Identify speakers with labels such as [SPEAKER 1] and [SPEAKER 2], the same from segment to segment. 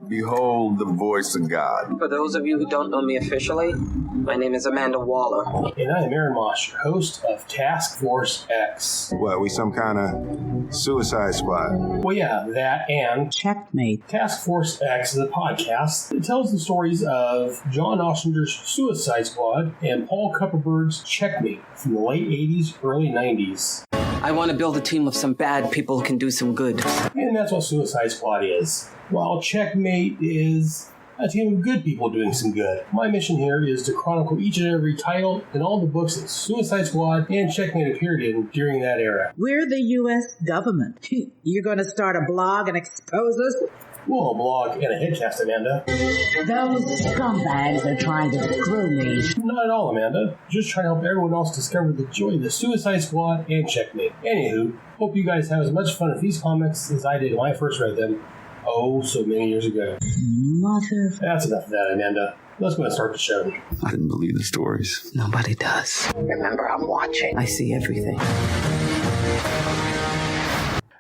[SPEAKER 1] Behold the voice of God.
[SPEAKER 2] For those of you who don't know me officially, my name is Amanda Waller.
[SPEAKER 3] And I'm Aaron Moss, your host of Task Force X.
[SPEAKER 1] What, we some kind of suicide squad?
[SPEAKER 3] Well, yeah, that and
[SPEAKER 4] Checkmate.
[SPEAKER 3] Task Force X is a podcast that tells the stories of John Ostrander's Suicide Squad and Paul Kupperberg's Checkmate from the late 80s, early 90s.
[SPEAKER 2] I want to build a team of some bad people who can do some good.
[SPEAKER 3] And that's what Suicide Squad is. While Checkmate is a team of good people doing some good. My mission here is to chronicle each and every title in all the books that Suicide Squad and Checkmate appeared in during that era.
[SPEAKER 4] We're the U.S. government. You're going to start a blog and expose us?
[SPEAKER 3] Well, a blog and a headcast, Amanda.
[SPEAKER 4] Those scumbags are trying to screw me.
[SPEAKER 3] Not at all, Amanda. Just trying to help everyone else discover the joy of the Suicide Squad and Checkmate. Anywho, hope you guys have as much fun with these comics as I did when I first read them, so many years ago.
[SPEAKER 4] Mother...
[SPEAKER 3] That's enough of that, Amanda. Let's go and start the show.
[SPEAKER 1] I didn't believe the stories.
[SPEAKER 2] Nobody does. Remember, I'm watching. I see everything.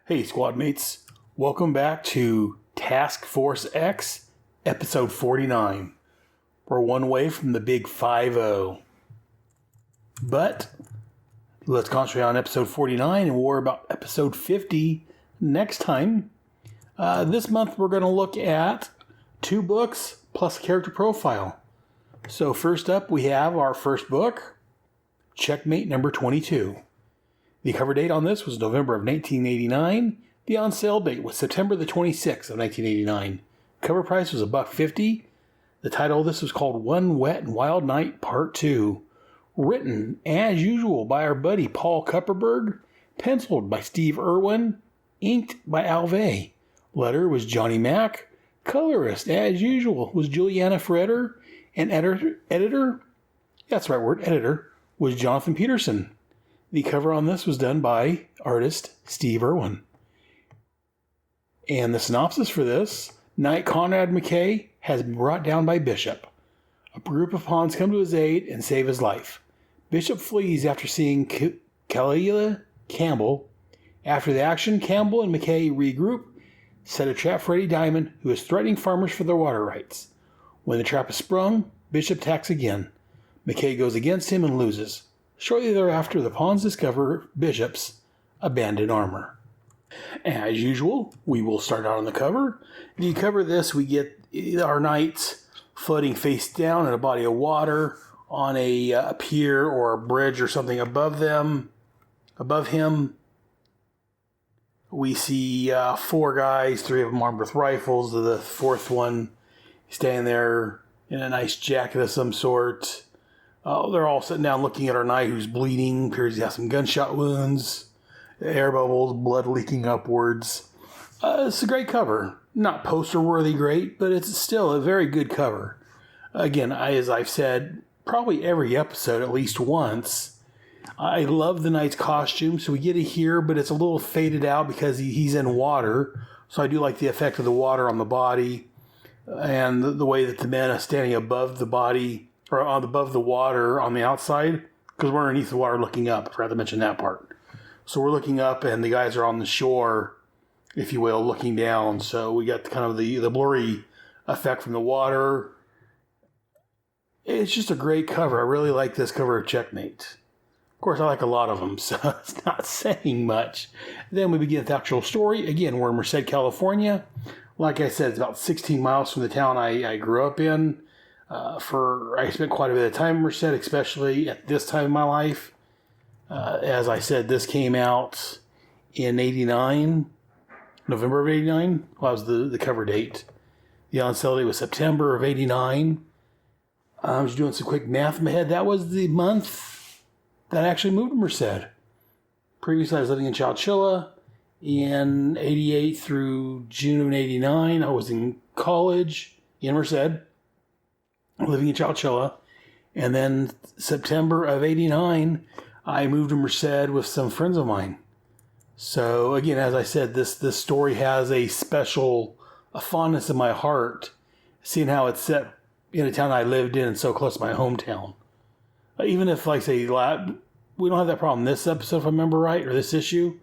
[SPEAKER 3] Hey, squad mates. Welcome back to Task Force X, episode 49. We're one away from the big 5-0. But let's concentrate on episode 49 and we'll worry about episode 50 next time. This month we're going to look at 2 books plus a character profile. So first up we have our first book, Checkmate number 22. The cover date on this was November of 1989. The on sale date was September the 26th of 1989. Cover price was $1.50. The title of this was called One Wet and Wild Night Part 2. Written, as usual, by our buddy Paul Kupperberg. Penciled by Steve Irwin. Inked by Alvey. Letter was Johnny Mack. Colorist, as usual, was Juliana Ferreter. And editor, that's the right word, editor, was Jonathan Peterson. The cover on this was done by artist Steve Irwin. And the synopsis for this: Knight Conrad McKay has been brought down by Bishop. A group of pawns come to his aid and save his life. Bishop flees after seeing Kalila Campbell. After the action, Campbell and McKay regroup, set a trap for Eddie Diamond, who is threatening farmers for their water rights. When the trap is sprung, Bishop attacks again. McKay goes against him and loses. Shortly thereafter, the pawns discover Bishop's abandoned armor. As usual, we will start out on the cover. If you cover this, we get our knights floating face down in a body of water on a pier or a bridge or something above them. Above him, we see 4 guys, 3 of them armed with rifles. The 4th one standing there in a nice jacket of some sort. They're all sitting down looking at our knight who's bleeding. Appears to have some gunshot wounds. Air bubbles, blood leaking upwards. It's a great cover. Not poster-worthy great, but it's still a very good cover. Again, as I've said, probably every episode at least once, I love the knight's costume. So we get it here, but it's a little faded out because he's in water. So I do like the effect of the water on the body and the way that the men are standing above the body or above the water on the outside, because we're underneath the water looking up. I forgot to mention that part. So we're looking up and the guys are on the shore, if you will, looking down. So we got kind of the blurry effect from the water. It's just a great cover. I really like this cover of Checkmate. Of course, I like a lot of them, so it's not saying much. Then we begin the actual story. Again, we're in Merced, California. Like I said, it's about 16 miles from the town I grew up in. I spent quite a bit of time in Merced, especially at this time in my life. As I said, this came out in 89, November of 89. Well, that was the cover date. The on sale date was September of 89. I was doing some quick math in my head. That was the month that I actually moved to Merced. Previously, I was living in Chowchilla. In 88 through June of 89, I was in college in Merced, living in Chowchilla. And then September of 89, I moved to Merced with some friends of mine. So again, as I said, this story has a fondness in my heart, seeing how it's set in a town I lived in and so close to my hometown. Even if, like say, we don't have that problem this episode, if I remember right, or this issue.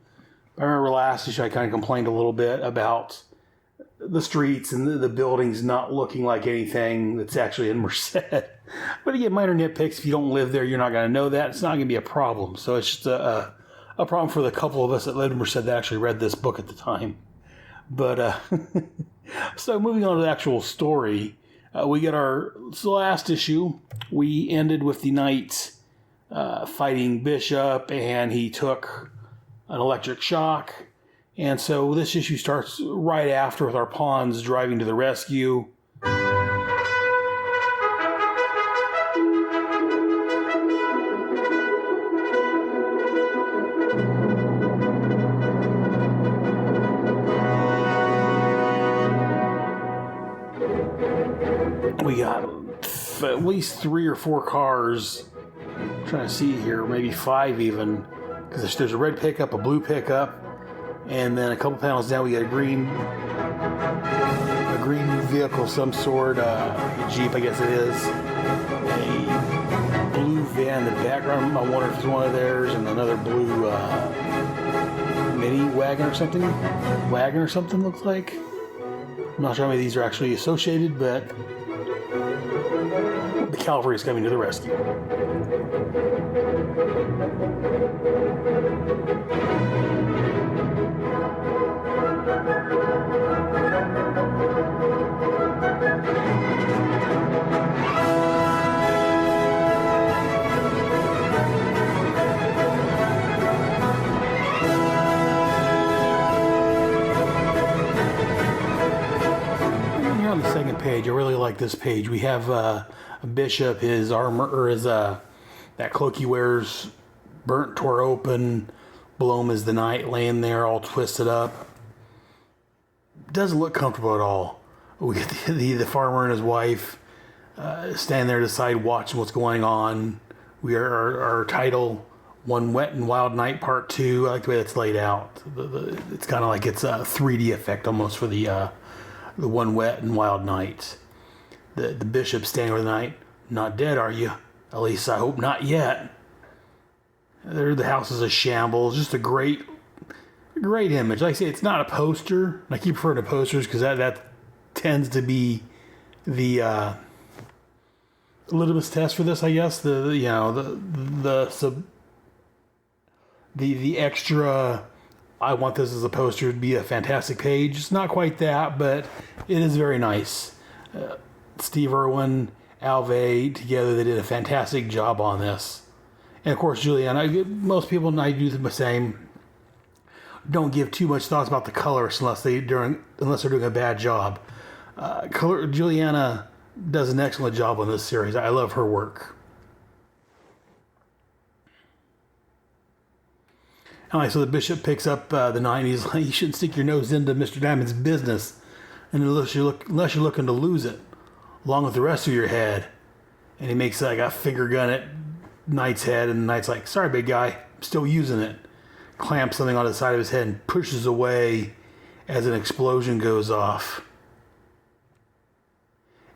[SPEAKER 3] I remember last issue I kind of complained a little bit about the streets and the buildings not looking like anything that's actually in Merced. But again, minor nitpicks. If you don't live there, you're not going to know that. It's not going to be a problem. So it's just a problem for the couple of us that lived in Merced that actually read this book at the time. But so moving on to the actual story, we get our last issue. We ended with the knight fighting Bishop, and he took an electric shock. And so this issue starts right after with our pawns driving to the rescue. We got at least 3 or 4 cars. I'm trying to see here, maybe 5 even, because there's a red pickup, a blue pickup, and then a couple panels down we got a green vehicle of some sort, a Jeep I guess it is, a blue van in the background. I wonder if it's one of theirs, and another blue mini wagon or something looks like. I'm not sure how many of these are actually associated, but the cavalry is coming to the rescue. On the second page, I really like this page. We have a Bishop, his armor, or his that cloak he wears, burnt, tore open. Below him is the knight laying there, all twisted up. Doesn't look comfortable at all. We get the farmer and his wife standing there to the side, watching what's going on. We are our title, One Wet and Wild Night Part 2. I like the way that's laid out. It's kind of like it's a 3D effect almost for the One Wet and Wild Night. The Bishop standing over the knight. Not dead, are you? At least I hope not yet. The house is a shambles. Just a great image. Like I say, it's not a poster. I keep referring to posters because that tends to be the litmus test for this, I guess. The extra, I want this as a poster to be a fantastic page. It's not quite that, but it is very nice. Steve Irwin, Alve, together, they did a fantastic job on this. And of course, Juliana, most people, and I do the same, don't give too much thoughts about the colors unless they're doing a bad job. Juliana does an excellent job on this series. I love her work. Alright, so the Bishop picks up the knight. He's like, you shouldn't stick your nose into Mr. Diamond's business unless you're looking to lose it, along with the rest of your head. And he makes like a finger gun at Knight's head, and the Knight's like, sorry, big guy, I'm still using it. Clamps something on the side of his head and pushes away as an explosion goes off.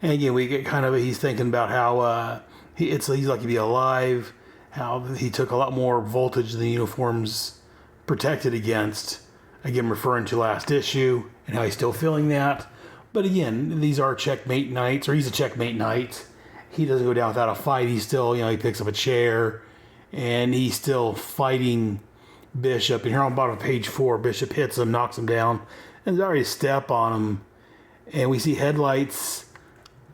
[SPEAKER 3] And again, we get he's thinking about how he's lucky to be alive, how he took a lot more voltage than the uniforms protected against. Again, referring to last issue and how he's still feeling that. But again, these are checkmate knights, or he's a checkmate knight. He doesn't go down without a fight. He's still, he picks up a chair and he's still fighting Bishop. And here on bottom of page 4, Bishop hits him, knocks him down, and there's already a step on him. And we see headlights.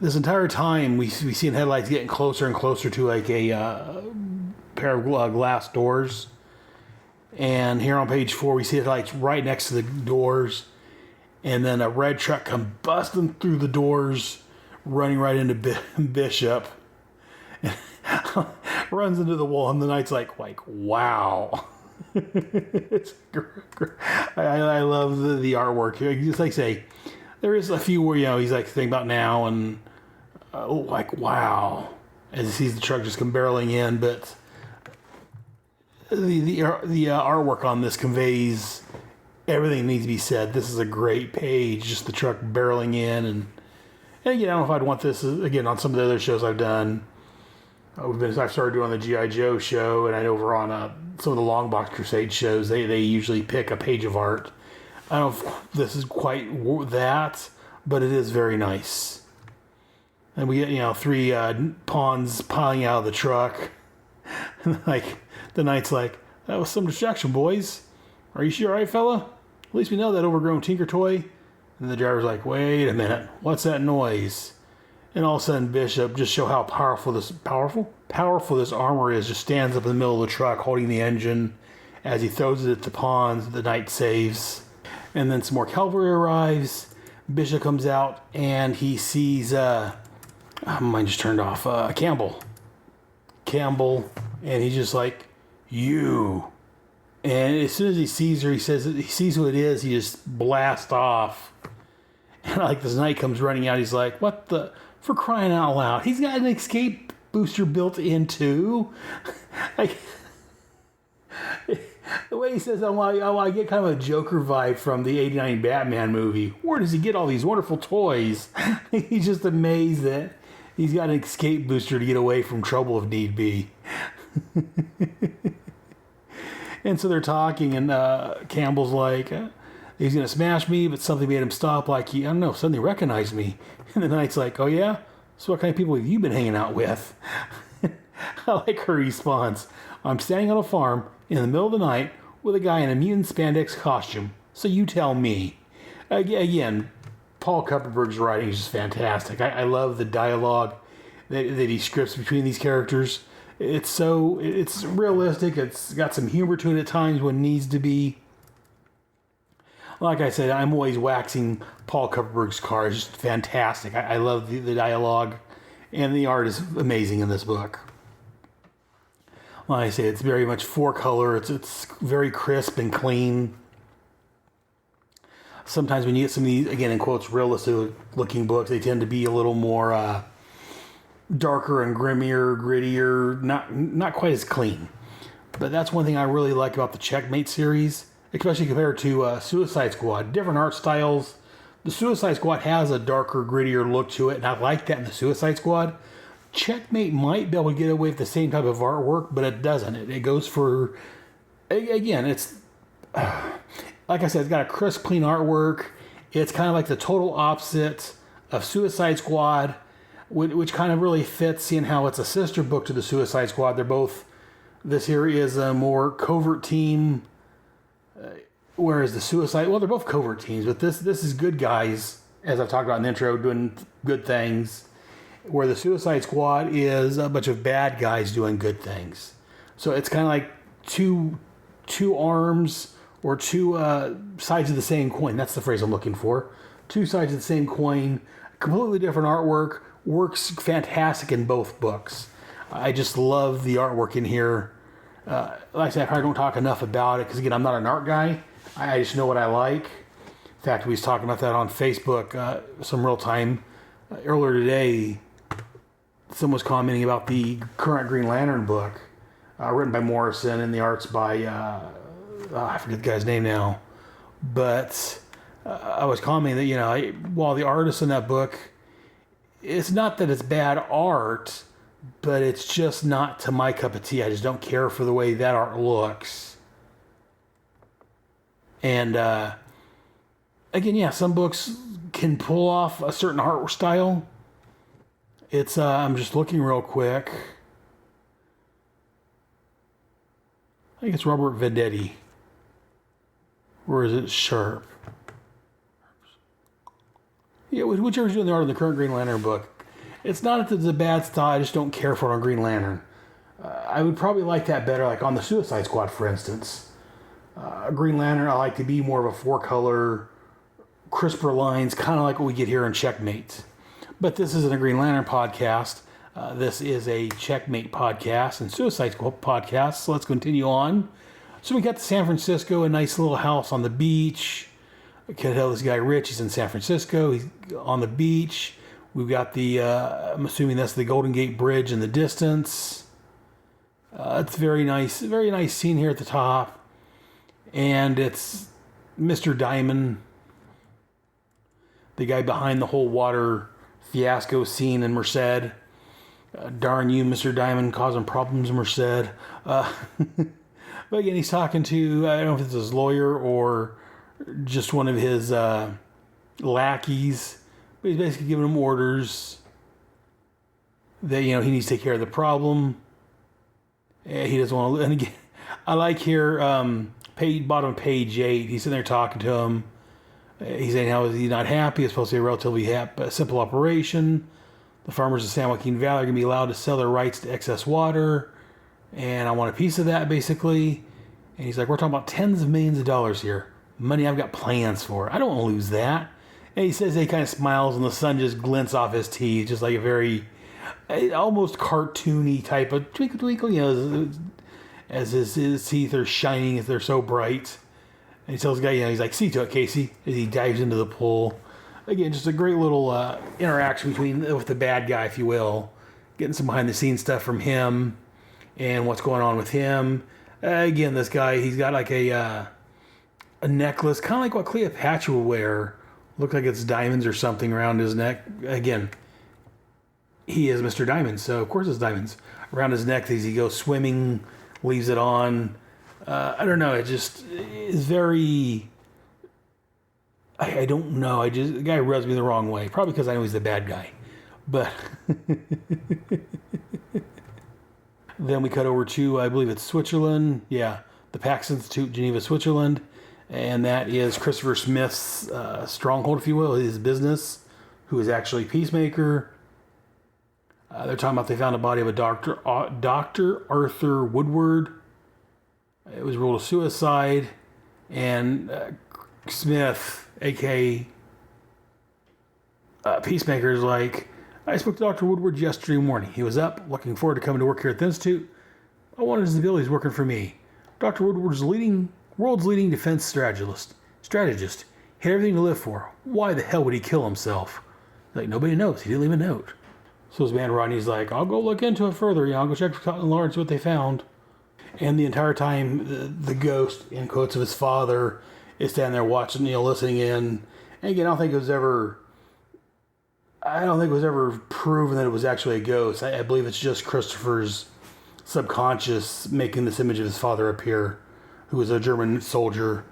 [SPEAKER 3] This entire time, we see headlights getting closer and closer to like a pair of glass doors. And here on page 4, we see headlights right next to the doors. And then a red truck comes busting through the doors, running right into Bishop. Runs into the wall, and the knight's like wow. It's I love the artwork. Just like I say, there is a few where he's like thinking about now and wow, as he sees the truck just come barreling in. But the artwork on this conveys everything that needs to be said. This is a great page, just the truck barreling in, and again, I don't know if I'd want this again on some of the other shows I've done. I've started doing the G.I. Joe show, and I know over on some of the Long Box Crusade shows, they usually pick a page of art. I don't know if this is quite that, but it is very nice. And we get, 3 pawns piling out of the truck. Like, the knight's like, that was some distraction, boys. Are you sure, all right, fella? At least we know that overgrown tinker toy. And the driver's like, wait a minute, what's that noise? And all of a sudden, Bishop, just show how powerful this armor is, just stands up in the middle of the truck holding the engine. As he throws it at the pawns, the knight saves. And then some more cavalry arrives. Bishop comes out and he sees, mine just turned off, Campbell. And he's just like, you. And as soon as he sees her, he sees who it is, he just blasts off. And like this knight comes running out, he's like, what the, for crying out loud. He's got an escape booster built in too. Like, the way he says, I get kind of a Joker vibe from the 89 Batman movie. Where does he get all these wonderful toys? He's just amazed that he's got an escape booster to get away from trouble if need be. And so they're talking, and Campbell's like, he's going to smash me, but something made him stop, like he, I don't know, suddenly recognized me. And the knight's like, oh yeah? So what kind of people have you been hanging out with? I like her response. I'm standing on a farm in the middle of the night with a guy in a mutant spandex costume. So you tell me. Again, Paul Kupperberg's writing is just fantastic. I love the dialogue that he scripts between these characters. It's realistic. It's got some humor to it at times when it needs to be. Like I said, I'm always waxing Paul Kupperberg's car. It's just fantastic. I love the dialogue, and the art is amazing in this book. Like I say, it's very much 4-color. It's very crisp and clean. Sometimes when you get some of these, again in quotes, realistic looking books, they tend to be a little more darker and grimmier, grittier, not quite as clean. But that's one thing I really like about the Checkmate series, especially compared to Suicide Squad. Different art styles. The Suicide Squad has a darker, grittier look to it, and I like that in the Suicide Squad. Checkmate might be able to get away with the same type of artwork, but it doesn't. It goes for, again, it's, like I said, it's got a crisp, clean artwork. It's kind of like the total opposite of Suicide Squad, which kind of really fits, seeing how it's a sister book to the Suicide Squad. They're both, this here is a more covert team, whereas the Suicide, well, they're both covert teams, but this is good guys, as I've talked about in the intro, doing good things, where the Suicide Squad is a bunch of bad guys doing good things. So it's kind of like two arms, or two sides of the same coin. That's the phrase I'm looking for. Two sides of the same coin, completely different artwork, works fantastic in both books. I just love the artwork in here. Like I said, I probably don't talk enough about it, because again, I'm not an art guy. I just know what I like. In fact, we was talking about that on Facebook some real time. Earlier today, someone was commenting about the current Green Lantern book, written by Morrison, and the art's by, I forget the guy's name now. But I was commenting that, while the artist in that book, it's not that it's bad art, but it's just not to my cup of tea. I just don't care for the way that art looks. And again, some books can pull off a certain art style. It's I'm just looking real quick. I think it's Robert Venditti. Or is it Sharp? Yeah, whichever's doing the art of the current Green Lantern book. It's not that it's a bad style, I just don't care for it on Green Lantern. I would probably like that better, like on the Suicide Squad, for instance. Green Lantern, I like to be more of a 4-color, crisper lines, kind of like what we get here in Checkmate. But this isn't a Green Lantern podcast. This is a Checkmate podcast and Suicide Squad podcast, so let's continue on. So we got to San Francisco, a nice little house on the beach. I can tell this guy Rich, he's in San Francisco, he's on the beach. We've got the, I'm assuming that's the Golden Gate Bridge in the distance. It's very nice scene here at the top. And it's Mr. Diamond, the guy behind the whole water fiasco scene in Merced. Darn you, Mr. Diamond, causing problems in Merced. But again, he's talking to, I don't know if it's his lawyer or just one of his lackeys. But he's basically giving him orders that, he needs to take care of the problem. He doesn't want to. And again, I like here, bottom page 8, he's sitting there talking to him. He's saying how he's not happy. It's supposed to be a relatively simple operation. The farmers of San Joaquin Valley are going to be allowed to sell their rights to excess water. And I want a piece of that, basically. And he's like, we're talking about tens of millions of dollars here. Money I've got plans for. I don't want to lose that. And he says he kind of smiles and the sun just glints off his teeth. Just like a very almost cartoony type of twinkle twinkle, as his teeth are shining as they're so bright. And he tells the guy, he's like, see to it, Casey, as he dives into the pool. Again, just a great little interaction with the bad guy, if you will. Getting some behind-the-scenes stuff from him and what's going on with him. Again, this guy, he's got like a necklace, kind of like what Cleopatra would wear. Look like it's diamonds or something around his neck. Again, he is Mr. Diamond, so of course it's diamonds. Around his neck as he goes swimming, leaves it on. I don't know, it just is very... I don't know, the guy rubs me the wrong way. Probably because I know he's the bad guy. But... Then we cut over to, I believe it's Switzerland. Yeah, the Pax Institute, Geneva, Switzerland. And that is Christopher Smith's stronghold, if you will, his business, who is actually Peacemaker. They're talking about they found a body of a Dr. Arthur Woodward. It was ruled a suicide. And Smith, a.k.a. Peacemaker, is like, I spoke to Dr. Woodward yesterday morning. He was up, looking forward to coming to work here at the Institute. I wanted his abilities working for me. Dr. Woodward's world's leading defense strategist. He had everything to live for. Why the hell would he kill himself? Like, nobody knows. He didn't leave a note. So his man Rodney's like, I'll go look into it further. I'll go check with Scotland Yard and see what they found. And the entire time, the ghost, in quotes, of his father is standing there watching, listening in. And again, I don't think it was ever proven that it was actually a ghost. I believe it's just Christopher's subconscious making this image of his father appear, who was a German soldier,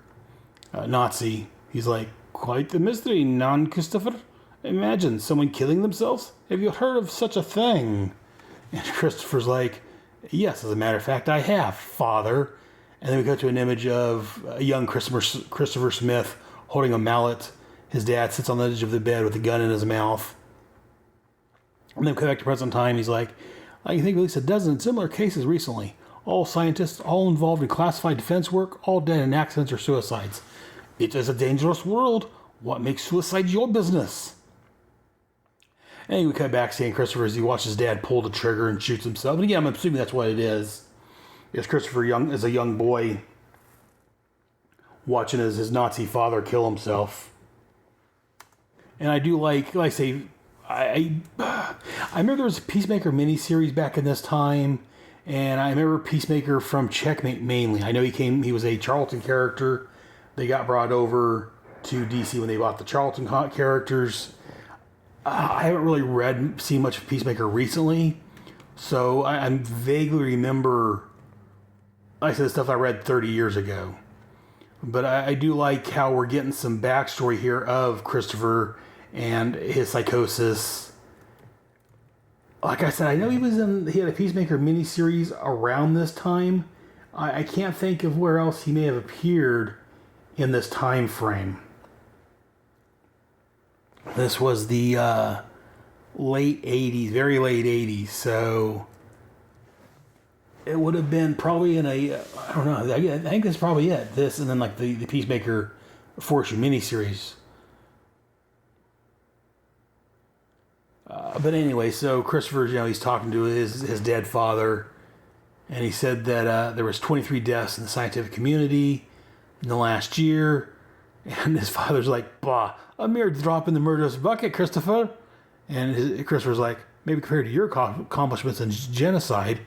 [SPEAKER 3] Nazi. He's like, quite the mystery, non-Christopher. Imagine someone killing themselves. Have you heard of such a thing? And Christopher's like, yes, as a matter of fact, I have, father. And then we go to an image of a young Christopher Smith holding a mallet. His dad sits on the edge of the bed with a gun in his mouth. And then we come back to present time. He's like, I can think of at least a dozen similar cases recently. All scientists, all involved in classified defense work, all dead in accidents or suicides. It is a dangerous world. What makes suicide your business? And we cut back seeing Christopher as he watches his dad pull the trigger and shoots himself. And again, I'm assuming that's what it is. It's Christopher as a young boy watching as his Nazi father kill himself. And I do like I say, I remember there was a Peacemaker miniseries back in this time. And I remember Peacemaker from Checkmate mainly. I know he was a Charlton character. They got brought over to DC when they bought the Charlton characters. I haven't really seen much of Peacemaker recently, so I vaguely remember, like I said, the stuff I read 30 years ago. But I do like how we're getting some backstory here of Christopher and his psychosis. Like I said, I know he had a Peacemaker miniseries around this time. I can't think of where else he may have appeared in this time frame. This was the late 80s, very late 80s, so it would have been probably in I don't know, I think that's probably it. This and then like the Peacemaker 4-issue miniseries. But anyway, so Christopher, he's talking to his dead father, and he said that there was 23 deaths in the scientific community in the last year, and his father's like, bah, a mere drop in the murderous bucket, Christopher. And Christopher's like, maybe compared to your accomplishments in genocide,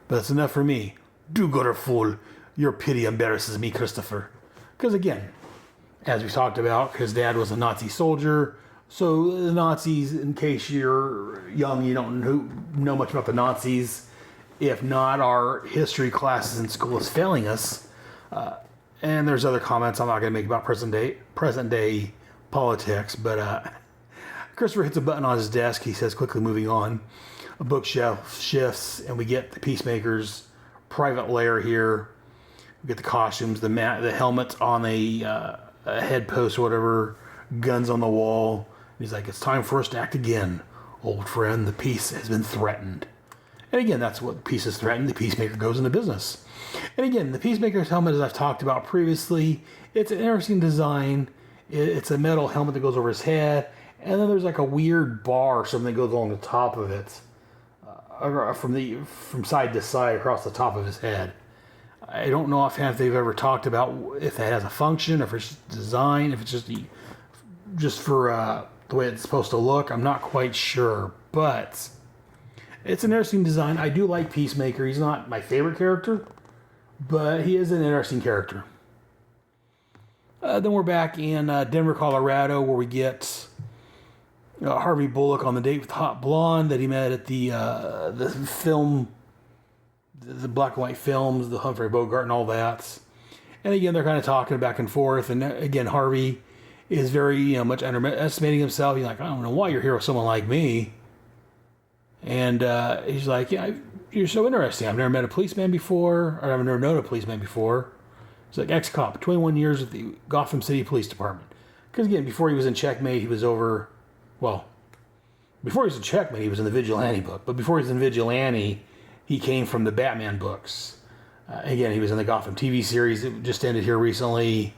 [SPEAKER 3] but it's enough for me. Do-gooder fool. Your pity embarrasses me, Christopher. Because again, as we talked about, his dad was a Nazi soldier. So the Nazis, in case you're young, you don't know much about the Nazis. If not, our history classes in school is failing us. And there's other comments I'm not going to make about present day politics, but Christopher hits a button on his desk. He says, quickly moving on. A bookshelf shifts, and we get the Peacemaker's private lair here. We get the costumes, the helmet on a head post or whatever, guns on the wall. And he's like, it's time for us to act again, old friend. The peace has been threatened. And again, that's what peace is threatened. The Peacemaker goes into business. And again, the Peacemaker's helmet, as I've talked about previously, it's an interesting design. It's a metal helmet that goes over his head. And then there's like a weird bar or something that goes along the top of it. From side to side across the top of his head. I don't know if they've ever talked about if that has a function, if it's design, if it's just for the way it's supposed to look. I'm not quite sure, but it's an interesting design. I do like Peacemaker. He's not my favorite character, but he is an interesting character. Then we're back in Denver, Colorado, where we get Harvey Bullock on the date with the hot blonde that he met at the film, the black and white films, the Humphrey Bogart and all that. And again, they're kind of talking back and forth. And again, Harvey is very much underestimating himself. He's like, I don't know why you're here with someone like me. And he's like, yeah, you're so interesting. I've never met a policeman before, or I've never known a policeman before. He's like, ex-cop, 21 years with the Gotham City Police Department. Because again, before he was in Checkmate, he was over... Well, before he was in Checkmate, he was in the Vigilante book. But before he was in Vigilante, he came from the Batman books. Again, he was in the Gotham TV series that just ended here recently.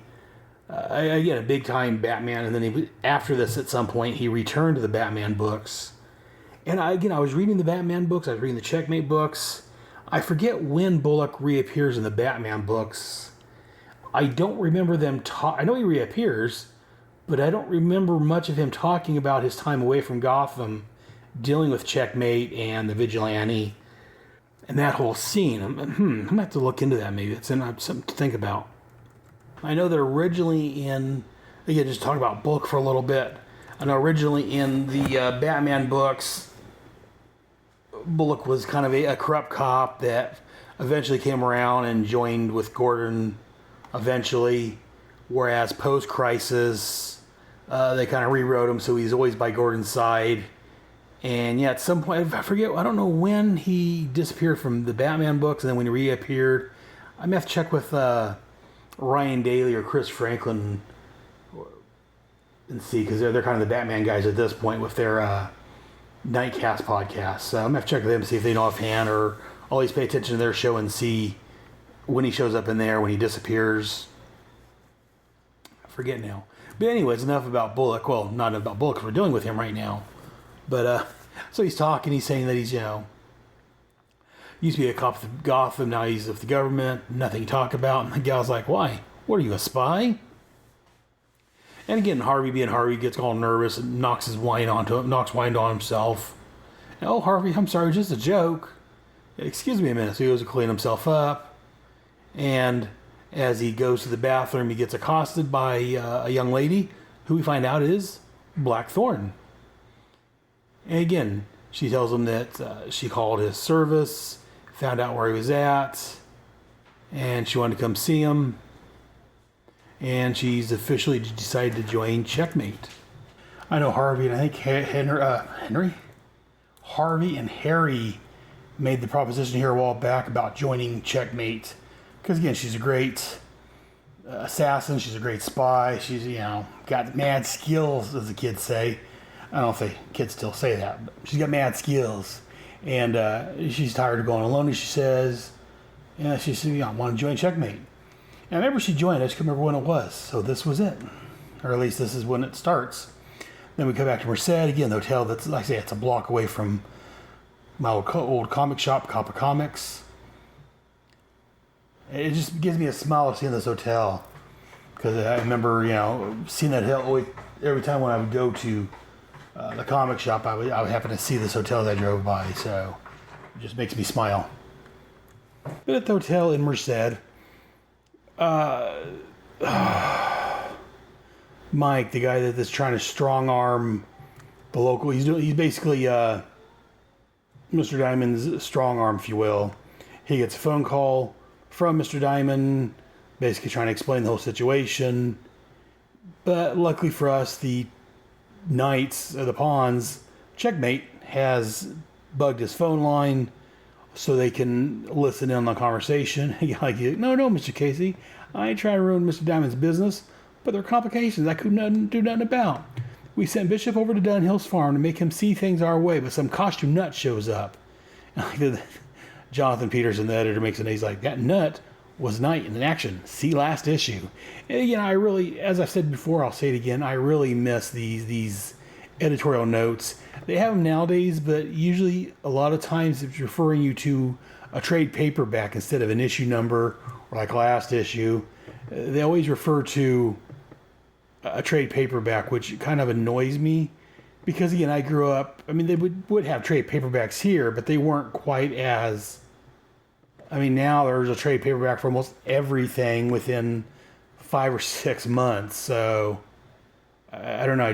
[SPEAKER 3] Again, a big-time Batman. And then after this, at some point, he returned to the Batman books. And I was reading the Batman books. I was reading the Checkmate books. I forget when Bullock reappears in the Batman books. I don't remember them I know he reappears, but I don't remember much of him talking about his time away from Gotham, dealing with Checkmate and the Vigilante, and that whole scene. I'm going to have to look into that maybe. It's something to think about. I know that originally again, just talk about Bullock for a little bit. I know originally in the Batman books, Bullock was kind of a corrupt cop that eventually came around and joined with Gordon eventually, whereas post-Crisis, they kind of rewrote him so he's always by Gordon's side. And yeah, at some point, I forget, I don't know when he disappeared from the Batman books, and then when he reappeared, I may have to check with Ryan Daly or Chris Franklin and see, because they're kind of the Batman guys at this point with their Knightcast podcast. So I'm going to have to check with them and see if they know offhand, or always pay attention to their show and see when he shows up in there, when he disappears. I forget now. But anyways, enough about Bullock. Well, not enough about Bullock, because we're dealing with him right now. But, so he's talking, he's saying that he's, used to be a cop of Gotham, now he's with the government, nothing to talk about. And the gal's like, why? What are you, a spy? And again, Harvey being Harvey gets all nervous and knocks wine on himself. And, oh, Harvey, I'm sorry, just a joke. Excuse me a minute. So he goes to clean himself up. And as he goes to the bathroom, he gets accosted by a young lady who we find out is Blackthorn. And again, she tells him that she called his service, found out where he was at, and she wanted to come see him. And she's officially decided to join Checkmate. I know Harvey and I think Harvey and Harry made the proposition here a while back about joining Checkmate. Because again, she's a great assassin, she's a great spy, she's, got mad skills, as the kids say. I don't know if the kids still say that, but she's got mad skills. And she's tired of going alone, as she says. And she said, I want to join Checkmate. And I remember she joined, I just couldn't remember when it was. So this was it. Or at least this is when it starts. Then we come back to Merced, again, the hotel that's, like I say, it's a block away from my old comic shop, Copper Comics. It just gives me a smile seeing this hotel, because I remember, seeing that hotel every time when I would go to the comic shop. I would happen to see this hotel as I drove by, so it just makes me smile. But at the hotel in Merced, Mike, the guy that's trying to strong arm the local, he's basically Mr. Diamond's strong arm, if you will. He gets a phone call from Mr. Diamond, basically trying to explain the whole situation. But luckily for us, the knights, or the pawns, Checkmate has bugged his phone line so they can listen in on the conversation. Like, no, Mr. Casey, I ain't trying to ruin Mr. Diamond's business, but there are complications I couldn't do nothing about. We sent Bishop over to Dunhill's farm to make him see things our way, but some costume nut shows up. Jonathan Peterson, the editor, makes it. He's like, that nut was Knight in action. See last issue. And again, I really, as I've said before, I'll say it again, I really miss these editorial notes. They have them nowadays, but usually a lot of times it's referring you to a trade paperback instead of an issue number, or like last issue. They always refer to a trade paperback, which kind of annoys me. Because again, I grew up, I mean, they would have trade paperbacks here, but they weren't quite as, I mean, now there's a trade paperback for almost everything within 5 or 6 months. So, I don't know,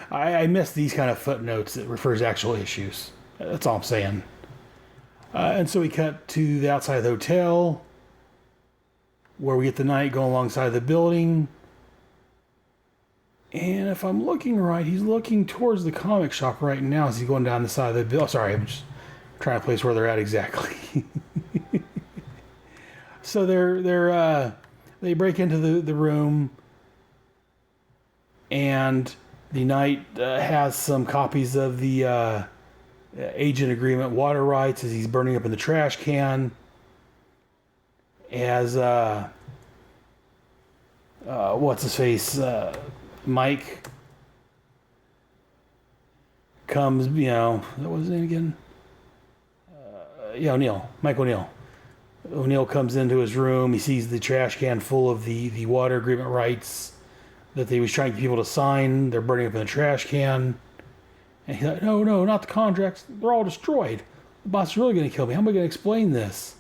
[SPEAKER 3] I miss these kind of footnotes that refers to actual issues. That's all I'm saying. And so we cut to the outside of the hotel, where we get the Knight going alongside the building. And if I'm looking right, he's looking towards the comic shop right now as he's going down the side of the building. Oh, sorry, I'm just trying to place where they're at exactly. So they break into the room, and the Knight has some copies of the agent agreement water rights as he's burning up in the trash can. As what's his face, Mike comes, what was his name again? O'Neill. Mike O'Neill. O'Neill comes into his room. He sees the trash can full of the water agreement rights that they was trying to get people to sign. They're burning up in the trash can. And he's like, no, not the contracts. They're all destroyed. The boss is really going to kill me. How am I going to explain this?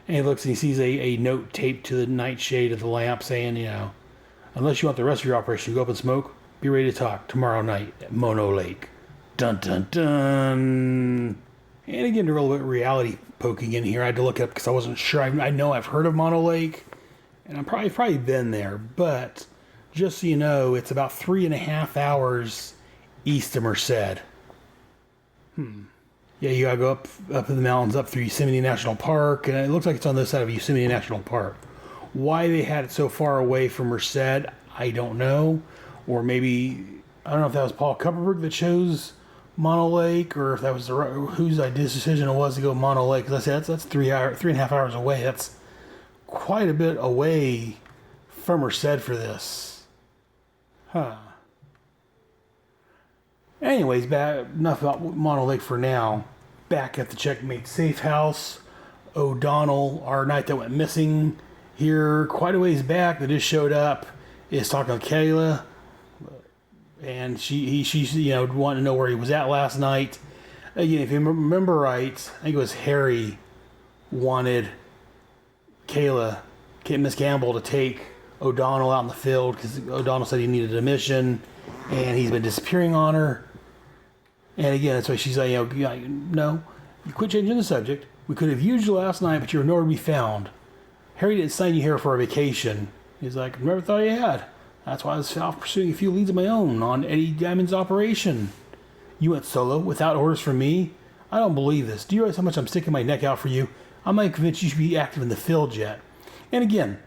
[SPEAKER 3] And he looks and he sees a note taped to the nightshade of the lamp saying, unless you want the rest of your operation to go up in smoke, be ready to talk tomorrow night at Mono Lake. Dun, dun, dun. And again, a little bit of reality poking in here. I had to look it up because I wasn't sure. I know I've heard of Mono Lake, and I've probably been there. But just so you know, it's about 3.5 hours east of Merced. Yeah, you gotta go up in the mountains, up through Yosemite National Park, and it looks like it's on this side of Yosemite National Park. Why they had it so far away from Merced, I don't know. Or maybe, I don't know if that was Paul Kupperberg that chose Mono Lake, or if that was whose decision it was to go Mono Lake. Because I said that's 3.5 hours away. That's quite a bit away from Merced for this. Anyways, enough about Mono Lake for now. Back at the Checkmate safe house, O'Donnell, our Knight that went missing here quite a ways back, that just showed up, is talking to Kayla, and she's wanting to know where he was at last night. Again, if you remember right, I think it was Harry wanted Miss Campbell, to take O'Donnell out in the field because O'Donnell said he needed a mission, and he's been disappearing on her. And again, that's why she's like, no, you quit changing the subject. We could have used you last night, but you were nowhere to be found. Harry didn't sign you here for a vacation. He's like, I never thought you had. That's why I was off pursuing a few leads of my own on Eddie Diamond's operation. You went solo without orders from me? I don't believe this. Do you realize how much I'm sticking my neck out for you? I'm not convinced you should be active in the field yet. And again,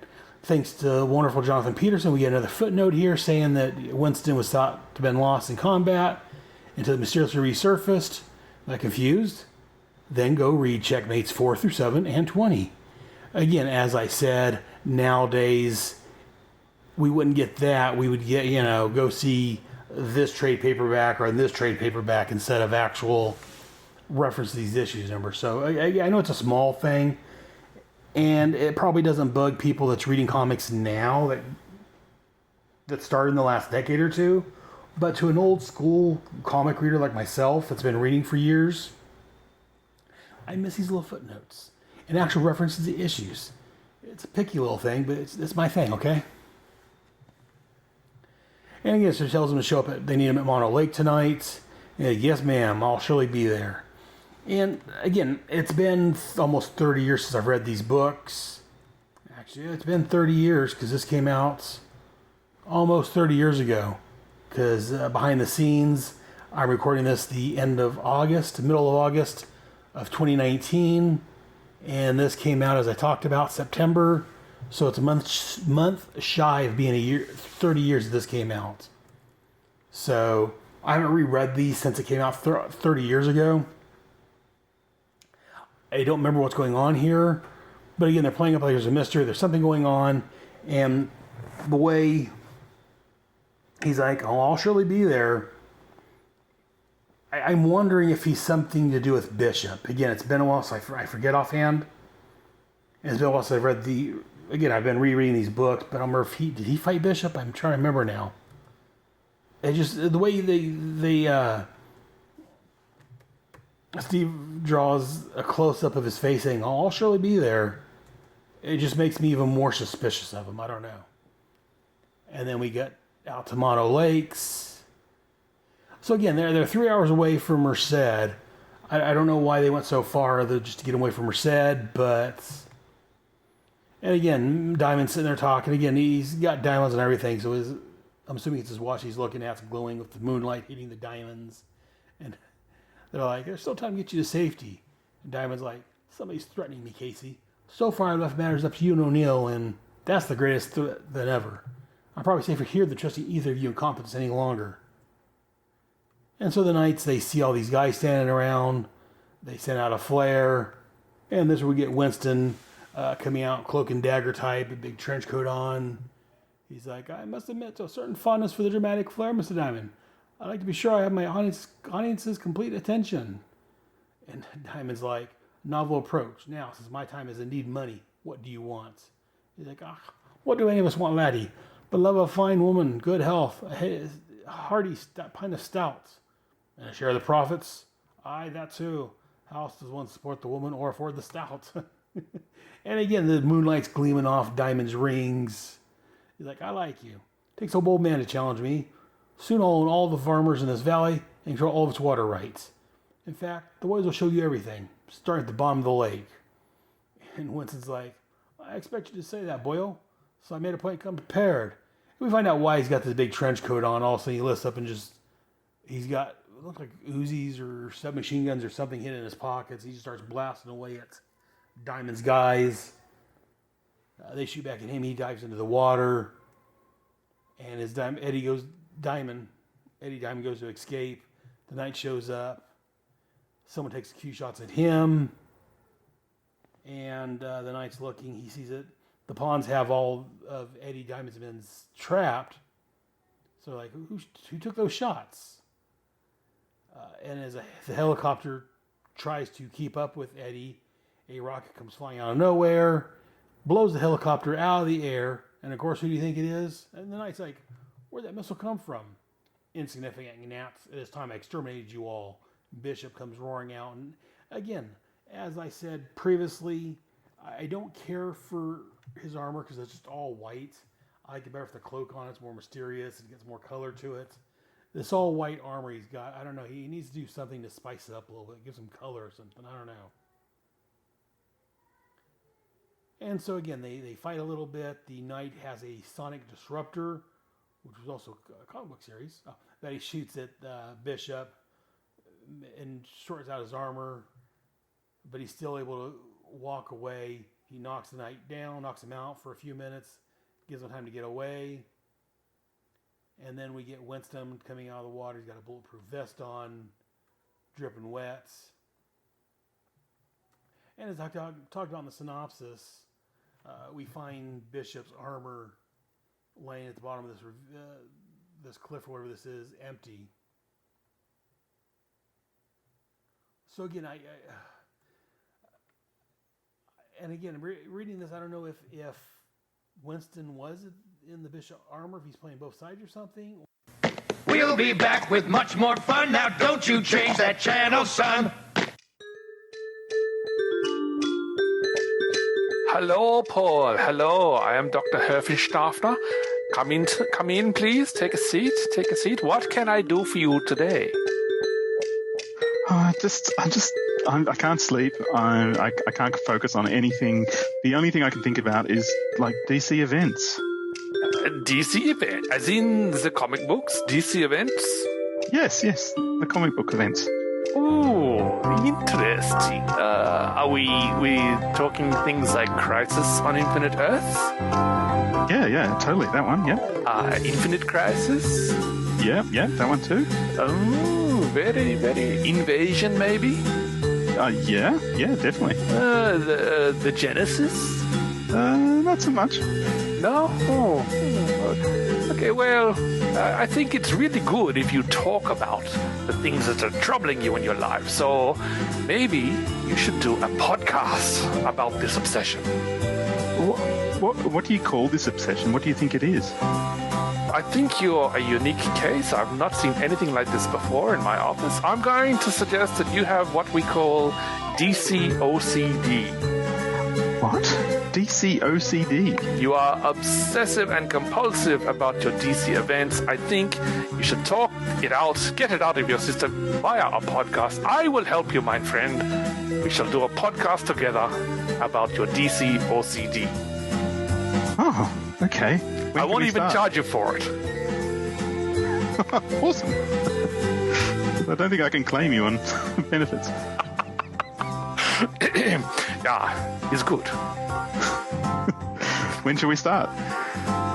[SPEAKER 3] thanks to wonderful Jonathan Peterson, we get another footnote here saying that Winston was thought to have been lost in combat until mysteriously resurfaced. Not confused? Then go read Checkmates 4 through 7 and 20. Again, as I said, nowadays we wouldn't get that. We would get, go see this trade paperback or this trade paperback instead of actual reference to these issues numbers. So I know it's a small thing, and it probably doesn't bug people that's reading comics now that started in the last decade or two. But to an old school comic reader like myself that's been reading for years, I miss these little footnotes and actual references to issues. It's a picky little thing, but it's my thing, okay? And again, so she tells them to show up they need him at Mono Lake tonight. And yes, ma'am, I'll surely be there. And again, it's been almost 30 years since I've read these books. Actually, it's been 30 years because this came out almost 30 years ago. Because behind the scenes, I'm recording this the end of August, middle of August of 2019. And this came out, as I talked about, September. So it's a month shy of being a year, 30 years that this came out. So I haven't reread these since it came out 30 years ago. I don't remember what's going on here. But again, they're playing up like there's a mystery. There's something going on. And the way he's like, oh, I'll surely be there. I'm wondering if he's something to do with Bishop. Again, it's been a while, so I forget offhand. And it's been a while since I've read the... Again, I've been rereading these books, but I don't remember if did he fight Bishop? I'm trying to remember now. It just... The way Steve draws a close-up of his face saying, oh, I'll surely be there. It just makes me even more suspicious of him. I don't know. And then we get out to Mono Lakes. So again, they're 3 hours away from Merced. I don't know why they went so far just to get away from Merced, but... And again, Diamond's sitting there talking. Again, he's got diamonds and everything, so I'm assuming it's his watch he's looking at. It's glowing with the moonlight hitting the diamonds. And they're like, there's still time to get you to safety. And Diamond's like, somebody's threatening me, Casey. So far, I've left matters up to you and O'Neill, and that's the greatest threat than ever. I'm probably safer here than trusting either of you in confidence any longer. And so the Knights, they see all these guys standing around. They send out a flare. And this is where we get Winston coming out, cloak and dagger type, a big trench coat on. He's like, I must admit to a certain fondness for the dramatic flair, Mr. Diamond. I'd like to be sure I have my audience's complete attention. And Diamond's like, novel approach. Now, since my time is indeed money, what do you want? He's like, what do any of us want, laddie? But love of a fine woman, good health, a hearty pint of stout. And a share of the profits? Aye, that too. How else does one support the woman or afford the stout? And again, the moonlight's gleaming off Diamond's rings. He's like, I like you. Takes a bold man to challenge me. Soon I'll own all the farmers in this valley and control all of its water rights. In fact, the boys will show you everything, starting at the bottom of the lake. And Winston's like, I expect you to say that, boyo. So I made a point to come prepared. And we find out why he's got this big trench coat on. All of a sudden he lifts up and he's got, it looks like Uzis or submachine guns or something hidden in his pockets. He just starts blasting away at Diamond's guys. They shoot back at him. He dives into the water. And as Eddie Diamond goes to escape. The Knight shows up. Someone takes a few shots at him. And the Knight's looking. He sees it. The pawns have all of Eddie Diamond's men trapped. So like, who took those shots? And as the helicopter tries to keep up with Eddie, a rocket comes flying out of nowhere, blows the helicopter out of the air, and of course, who do you think it is? And the Knight's like, where'd that missile come from? Insignificant gnats. It is time I exterminated you all. Bishop comes roaring out. And again, as I said previously, I don't care for his armor because it's just all white. I like it better if the cloak on it's more mysterious. It gets more color to it. This all white armor he's got, I don't know. He needs to do something to spice it up a little bit. Give some color or something. I don't know. And so again, they fight a little bit. The Knight has a sonic disruptor, which was also a comic book series, that he shoots at Bishop and shortens out his armor, but he's still able to walk away. He knocks the Knight down, knocks him out for a few minutes, gives him time to get away. And then we get Winston coming out of the water. He's got a bulletproof vest on, dripping wet. And as I talked about in the synopsis, we find Bishop's armor laying at the bottom of this cliff, or whatever this is, empty. So again, and again, reading this, I don't know if Winston was in the Bishop armor, if he's playing both sides or something.
[SPEAKER 5] We'll be back with much more fun. Now don't you change that channel, son.
[SPEAKER 6] Hello, Paul. Hello, I am Dr. Herfenstaffner. Come in, please. Take a seat. What can I do for you today?
[SPEAKER 7] I'm I can't sleep. I can't focus on anything. The only thing I can think about is like DC events.
[SPEAKER 6] DC event, as in the comic books, DC events?
[SPEAKER 7] Yes, the comic book events.
[SPEAKER 6] Ooh, interesting. Are we talking things like Crisis on Infinite Earths?
[SPEAKER 7] Yeah, totally. That one, yeah.
[SPEAKER 6] Infinite Crisis?
[SPEAKER 7] Yeah, that one too.
[SPEAKER 6] Oh, very, very. Invasion, maybe?
[SPEAKER 7] Yeah, definitely.
[SPEAKER 6] The Genesis?
[SPEAKER 7] Not so much.
[SPEAKER 6] No? Oh. Okay, well, I think it's really good if you talk about the things that are troubling you in your life. So maybe you should do a podcast about this obsession.
[SPEAKER 7] What do you call this obsession? What do you think it is?
[SPEAKER 6] I think you're a unique case. I've not seen anything like this before in my office. I'm going to suggest that you have what we call DC OCD.
[SPEAKER 7] What? DC OCD?
[SPEAKER 6] You are obsessive and compulsive about your DC events. I think you should talk it out, get it out of your system via a podcast. I will help you, my friend. We shall do a podcast together about your DC OCD.
[SPEAKER 7] Oh, okay.
[SPEAKER 6] I won't even charge you for it.
[SPEAKER 7] Awesome. I don't think I can claim you on benefits.
[SPEAKER 6] Yeah, it's good.
[SPEAKER 7] When shall we start?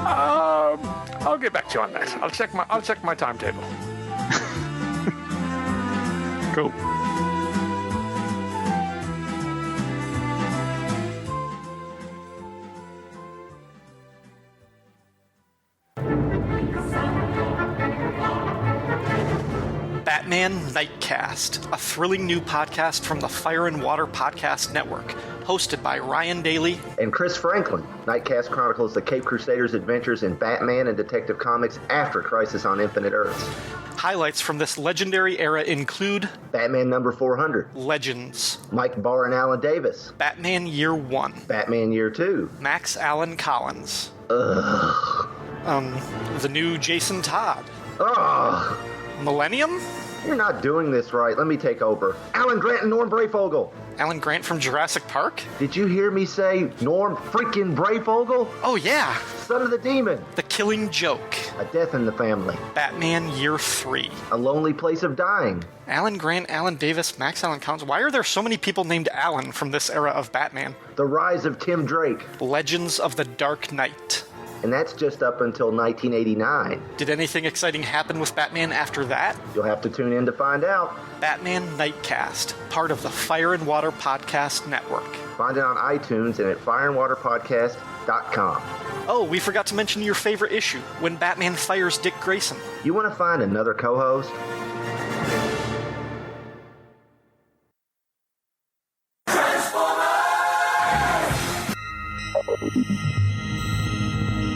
[SPEAKER 6] I'll get back to you on that. I'll check my timetable.
[SPEAKER 7] Cool.
[SPEAKER 8] Batman Knightcast, a thrilling new podcast from the Fire and Water Podcast Network, hosted by Ryan Daly
[SPEAKER 9] and Chris Franklin. Knightcast chronicles the Cape Crusaders' adventures in Batman and Detective Comics after Crisis on Infinite Earths.
[SPEAKER 8] Highlights from this legendary era include
[SPEAKER 9] Batman number 400,
[SPEAKER 8] Legends,
[SPEAKER 9] Mike Barr and Alan Davis,
[SPEAKER 8] Batman Year 1,
[SPEAKER 9] Batman Year 2,
[SPEAKER 8] Max Allan Collins,
[SPEAKER 9] the
[SPEAKER 8] new Jason Todd, Millennium?
[SPEAKER 9] You're not doing this right. Let me take over. Alan Grant and Norm Brayfogle.
[SPEAKER 8] Alan Grant from Jurassic Park?
[SPEAKER 9] Did you hear me say Norm freaking Brayfogle?
[SPEAKER 8] Oh, yeah.
[SPEAKER 9] Son of the Demon.
[SPEAKER 8] The Killing Joke.
[SPEAKER 9] A Death in the Family.
[SPEAKER 8] Batman Year 3.
[SPEAKER 9] A Lonely Place of Dying.
[SPEAKER 8] Alan Grant, Alan Davis, Max Allan Collins. Why are there so many people named Alan from this era of Batman?
[SPEAKER 9] The Rise of Tim Drake.
[SPEAKER 8] Legends of the Dark Knight.
[SPEAKER 9] And that's just up until 1989.
[SPEAKER 8] Did anything exciting happen with Batman after that?
[SPEAKER 9] You'll have to tune in to find out.
[SPEAKER 8] Batman Knightcast, part of the Fire and Water Podcast Network.
[SPEAKER 9] Find it on iTunes and at fireandwaterpodcast.com.
[SPEAKER 8] Oh, we forgot to mention your favorite issue, when Batman fires Dick Grayson.
[SPEAKER 9] You want to find another co-host?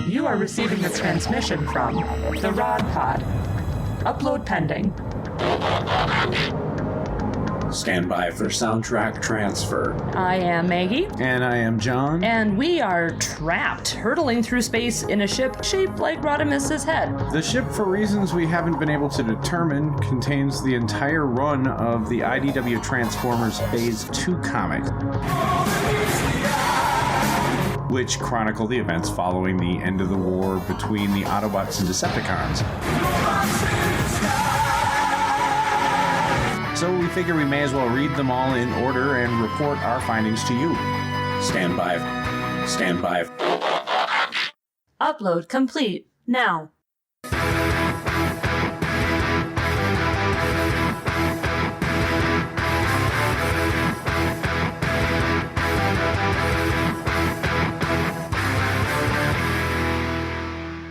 [SPEAKER 10] You are receiving a transmission from the Rodpod. Upload pending.
[SPEAKER 11] Stand by for soundtrack transfer.
[SPEAKER 10] I am Maggie.
[SPEAKER 11] And I am John.
[SPEAKER 10] And we are trapped, hurtling through space in a ship shaped like Rodimus's head.
[SPEAKER 11] The ship, for reasons we haven't been able to determine, contains the entire run of the IDW Transformers Phase 2 comic, which chronicle the events following the end of the war between the Autobots and Decepticons. So we figure we may as well read them all in order and report our findings to you. Stand by. Stand by.
[SPEAKER 10] Upload complete. Now.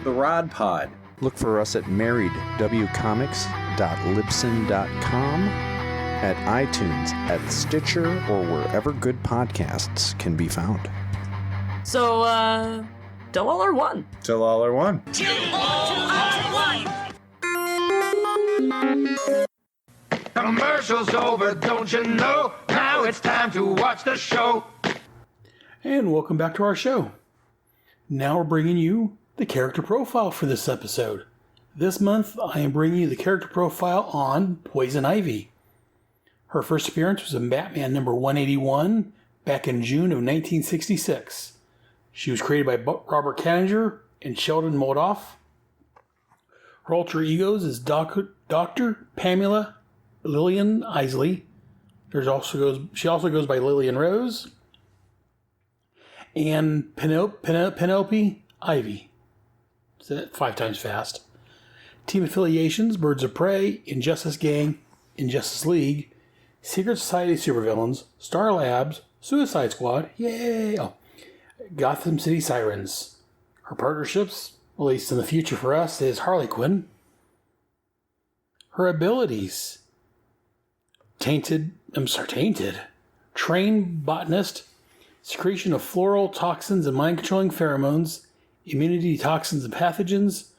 [SPEAKER 11] The Rodpod. Look for us at marriedwcomics.libsyn.com, at iTunes, at Stitcher, or wherever good podcasts can be found.
[SPEAKER 10] So, till all are one.
[SPEAKER 11] Till all are one.
[SPEAKER 5] Till all are one. Commercial's over, don't you know? Now it's time to watch the show.
[SPEAKER 3] And welcome back to our show. Now we're bringing you the character profile for this episode. This month, I am bringing you the character profile on Poison Ivy. Her first appearance was in Batman number 181 back in June of 1966. She was created by Robert Kanigher and Sheldon Moldoff. Her alter egos is Dr. Pamela Lillian Isley. She also goes by Lillian Rose. And Penelope Ivy. Is that 5 times fast? Team affiliations: Birds of Prey, Injustice Gang, Injustice League, Secret Society Supervillains, Star Labs, Suicide Squad, yay! Oh, Gotham City Sirens. Her partnerships, at least in the future for us, is Harley Quinn. Her abilities: Tainted. Trained botanist, secretion of floral toxins and mind-controlling pheromones, immunity to toxins and pathogens,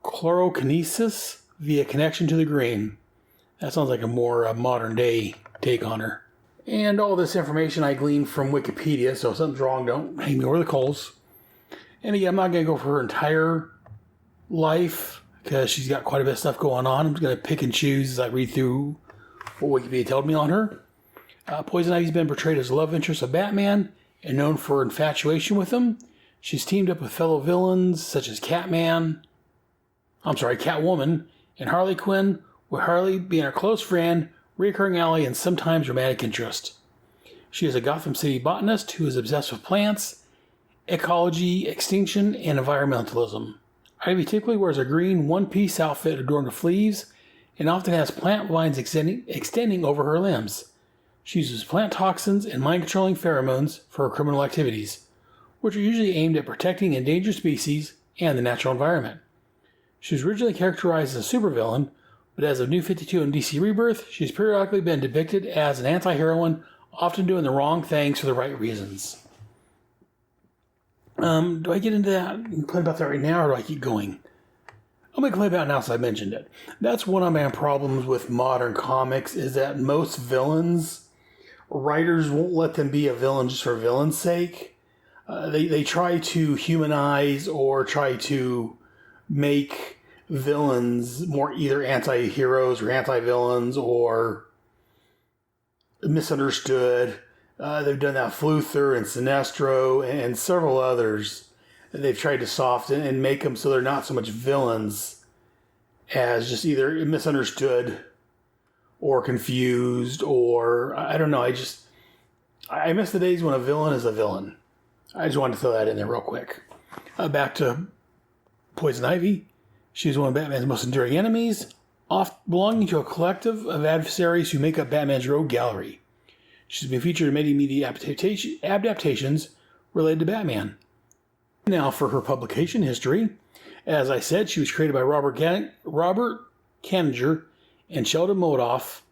[SPEAKER 3] chlorokinesis via connection to the grain. That sounds like a more modern-day take on her. And all this information I gleaned from Wikipedia, so if something's wrong, don't hang me over the coals. And again, I'm not going to go for her entire life, because she's got quite a bit of stuff going on. I'm just going to pick and choose as I read through what Wikipedia told me on her. Poison Ivy's been portrayed as a love interest of Batman and known for infatuation with him. She's teamed up with fellow villains such as Catwoman, and Harley Quinn, with Harley being her close friend, recurring ally, and sometimes romantic interest. She is a Gotham City botanist who is obsessed with plants, ecology, extinction, and environmentalism. Ivy typically wears a green one-piece outfit adorned with leaves and often has plant vines extending over her limbs. She uses plant toxins and mind-controlling pheromones for her criminal activities, which are usually aimed at protecting endangered species and the natural environment. She was originally characterized as a supervillain, but as of New 52 and DC Rebirth, she's periodically been depicted as an anti-heroine, often doing the wrong things for the right reasons. Do I get into that and complain about that right now, or do I keep going? I'm going to complain about it now since I mentioned it. That's one of my problems with modern comics, is that most villains, writers won't let them be a villain just for villain's sake. They try to humanize or try to make villains more either anti-heroes or anti-villains or misunderstood. They've done that with Luthor and Sinestro and several others. They've tried to soften and make them so they're not so much villains as just either misunderstood or confused, or I don't know. I miss the days when a villain is a villain. I just wanted to throw that in there real quick. Back to Poison Ivy. She's one of Batman's most enduring enemies, belonging to a collective of adversaries who make up Batman's rogue gallery. She's been featured in many media adaptations related to Batman. Now for her publication history. As I said, she was created by Robert Kanigher and Sheldon Moldoff,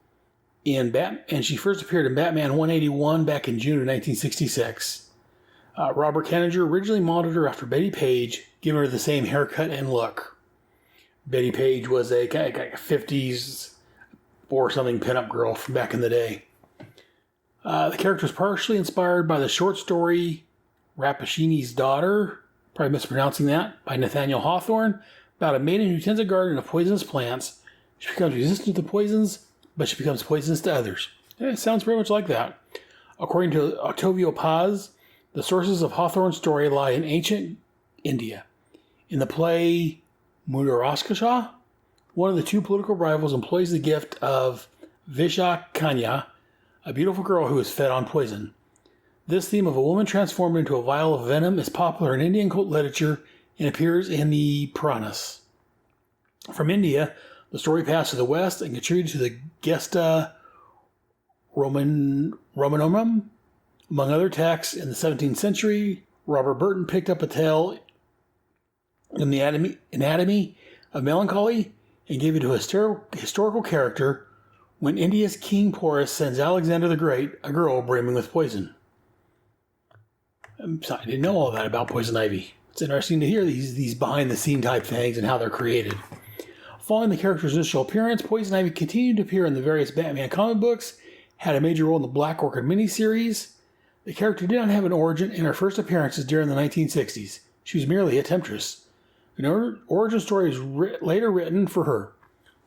[SPEAKER 3] and she first appeared in Batman 181 back in June of 1966. Robert Kanigher originally modeled her after Betty Page, giving her the same haircut and look. Betty Page was a 50s or something pinup girl from back in the day. The character was partially inspired by the short story Rappaccini's Daughter, probably mispronouncing that, by Nathaniel Hawthorne, about a maiden who tends a garden of poisonous plants. She becomes resistant to poisons, but she becomes poisonous to others. It sounds pretty much like that. According to Octavio Paz, the sources of Hawthorne's story lie in ancient India. In the play Mudaraskasha, one of the two political rivals employs the gift of Visha Kanya, a beautiful girl who is fed on poison. This theme of a woman transformed into a vial of venom is popular in Indian cult literature and appears in the Puranas. From India, the story passed to the West and contributed to the Gesta Romanorum. Among other texts, in the 17th century, Robert Burton picked up a tale in the Anatomy of Melancholy and gave it to a historical character when India's King Porus sends Alexander the Great a girl brimming with poison. I didn't know all that about Poison Ivy. It's interesting to hear these behind-the-scene type things and how they're created. Following the character's initial appearance, Poison Ivy continued to appear in the various Batman comic books, had a major role in the Black Orchid miniseries. The character did not have an origin, and her first appearance is during the 1960s. She was merely a temptress. An origin story is later written for her.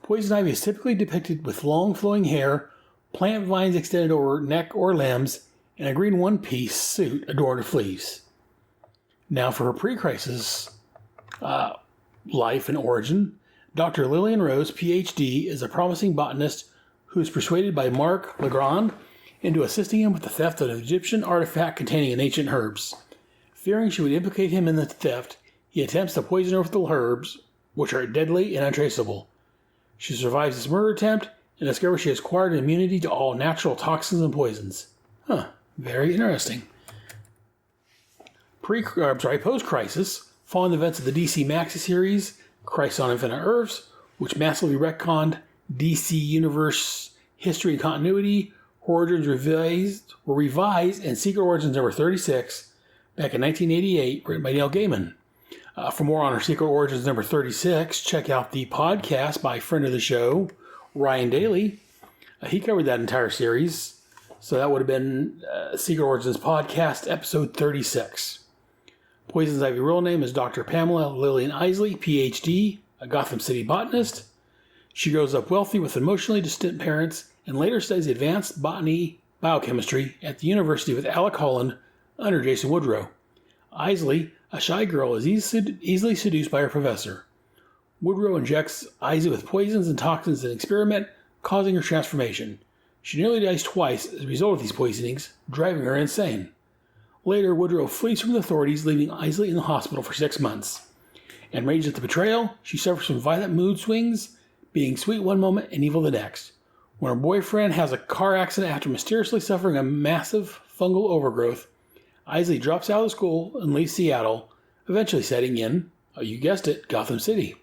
[SPEAKER 3] Poison Ivy is typically depicted with long flowing hair, plant vines extended over neck or limbs, and a green one-piece suit adorned with leaves. Now for her pre-crisis life and origin, Dr. Lillian Rose, Ph.D., is a promising botanist who is persuaded by Marc Legrand into assisting him with the theft of an Egyptian artifact containing an ancient herbs. Fearing she would implicate him in the theft, he attempts to poison her with the herbs, which are deadly and untraceable. She survives this murder attempt and discovers she has acquired an immunity to all natural toxins and poisons. Very interesting. Post-crisis, following the events of the DC Maxi series, Crisis on Infinite Earths, which massively retconned DC Universe history and continuity, Origins were revised in Secret Origins number 36 back in 1988, written by Neil Gaiman. For more on our Secret Origins number 36, check out the podcast by friend of the show, Ryan Daly. He covered that entire series, so that would have been Secret Origins podcast episode 36. Poison's Ivy real name is Dr. Pamela Lillian Isley, Ph.D., a Gotham City botanist. She grows up wealthy with emotionally distant parents and later studies advanced botany biochemistry at the university with Alec Holland under Jason Woodrow. Isley, a shy girl, is easily seduced by her professor. Woodrow injects Isley with poisons and toxins in an experiment, causing her transformation. She nearly dies twice as a result of these poisonings, driving her insane. Later, Woodrow flees from the authorities, leaving Isley in the hospital for 6 months. Enraged at the betrayal, she suffers from violent mood swings, being sweet one moment and evil the next. When her boyfriend has a car accident after mysteriously suffering a massive fungal overgrowth, Isley drops out of school and leaves Seattle, eventually setting in, you guessed it, Gotham City.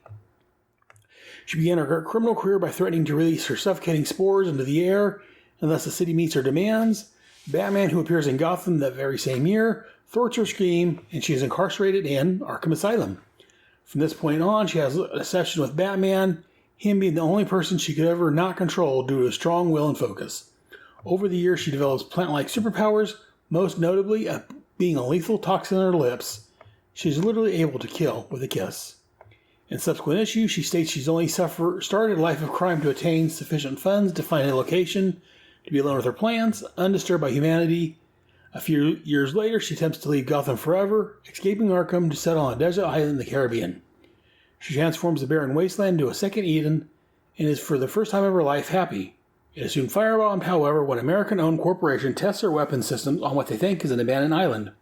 [SPEAKER 3] She began her criminal career by threatening to release her suffocating spores into the air unless the city meets her demands. Batman, who appears in Gotham that very same year, thwarts her scheme, and she is incarcerated in Arkham Asylum. From this point on, she has a session with Batman, him being the only person she could ever not control due to a strong will and focus. Over the years, she develops plant-like superpowers, most notably being a lethal toxin in her lips. She's literally able to kill with a kiss. In subsequent issues, she states she's only started a life of crime to attain sufficient funds to find a location, to be alone with her plans, undisturbed by humanity. A few years later, she attempts to leave Gotham forever, escaping Arkham to settle on a desert island in the Caribbean. She transforms the barren wasteland into a second Eden, and is for the first time of her life happy. It is soon firebombed, however, when an American-owned corporation tests their weapon systems on what they think is an abandoned island.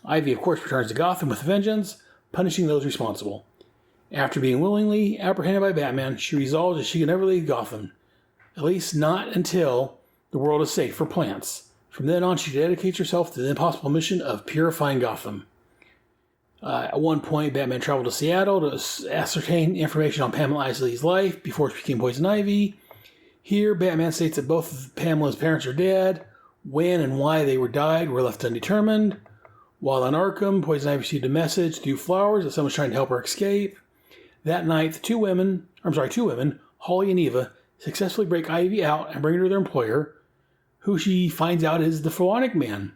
[SPEAKER 3] Ivy, of course, returns to Gotham with vengeance, punishing those responsible. After being willingly apprehended by Batman, she resolves that she can never leave Gotham, at least not until the world is safe for plants. From then on, she dedicates herself to the impossible mission of purifying Gotham. At one point, Batman traveled to Seattle to ascertain information on Pamela Isley's life before she became Poison Ivy. Here, Batman states that both of Pamela's parents are dead. When and why they died were left undetermined. While in Arkham, Poison Ivy received a message through flowers that someone's trying to help her escape. That night, two women, Holly and Eva, successfully break Ivy out and bring her to their employer, who she finds out is the Philonic Man,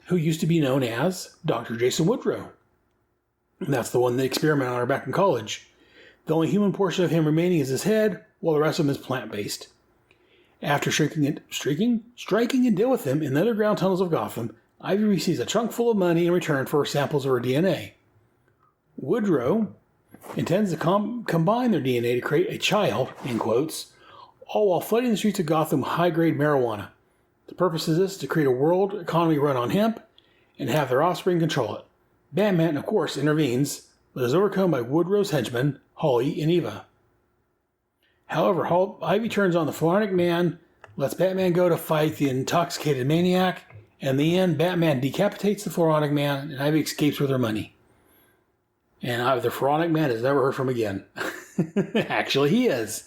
[SPEAKER 3] who used to be known as Dr. Jason Woodrow. And that's the one that experimented on her back in college. The only human portion of him remaining is his head, while the rest of him is plant-based. After striking a deal with him in the underground tunnels of Gotham, Ivy receives a trunk full of money in return for samples of her DNA. Woodrow intends to combine their DNA to create a child, in quotes, all while flooding the streets of Gotham with high-grade marijuana. The purpose of this is to create a world economy run on hemp and have their offspring control it. Batman, of course, intervenes, but is overcome by Woodrow's henchmen, Holly and Eva. However, Ivy turns on the Philonic Man, lets Batman go to fight the intoxicated maniac, and in the end, Batman decapitates the Philonic Man, and Ivy escapes with her money. And the Philonic Man is never heard from again. Actually, he is.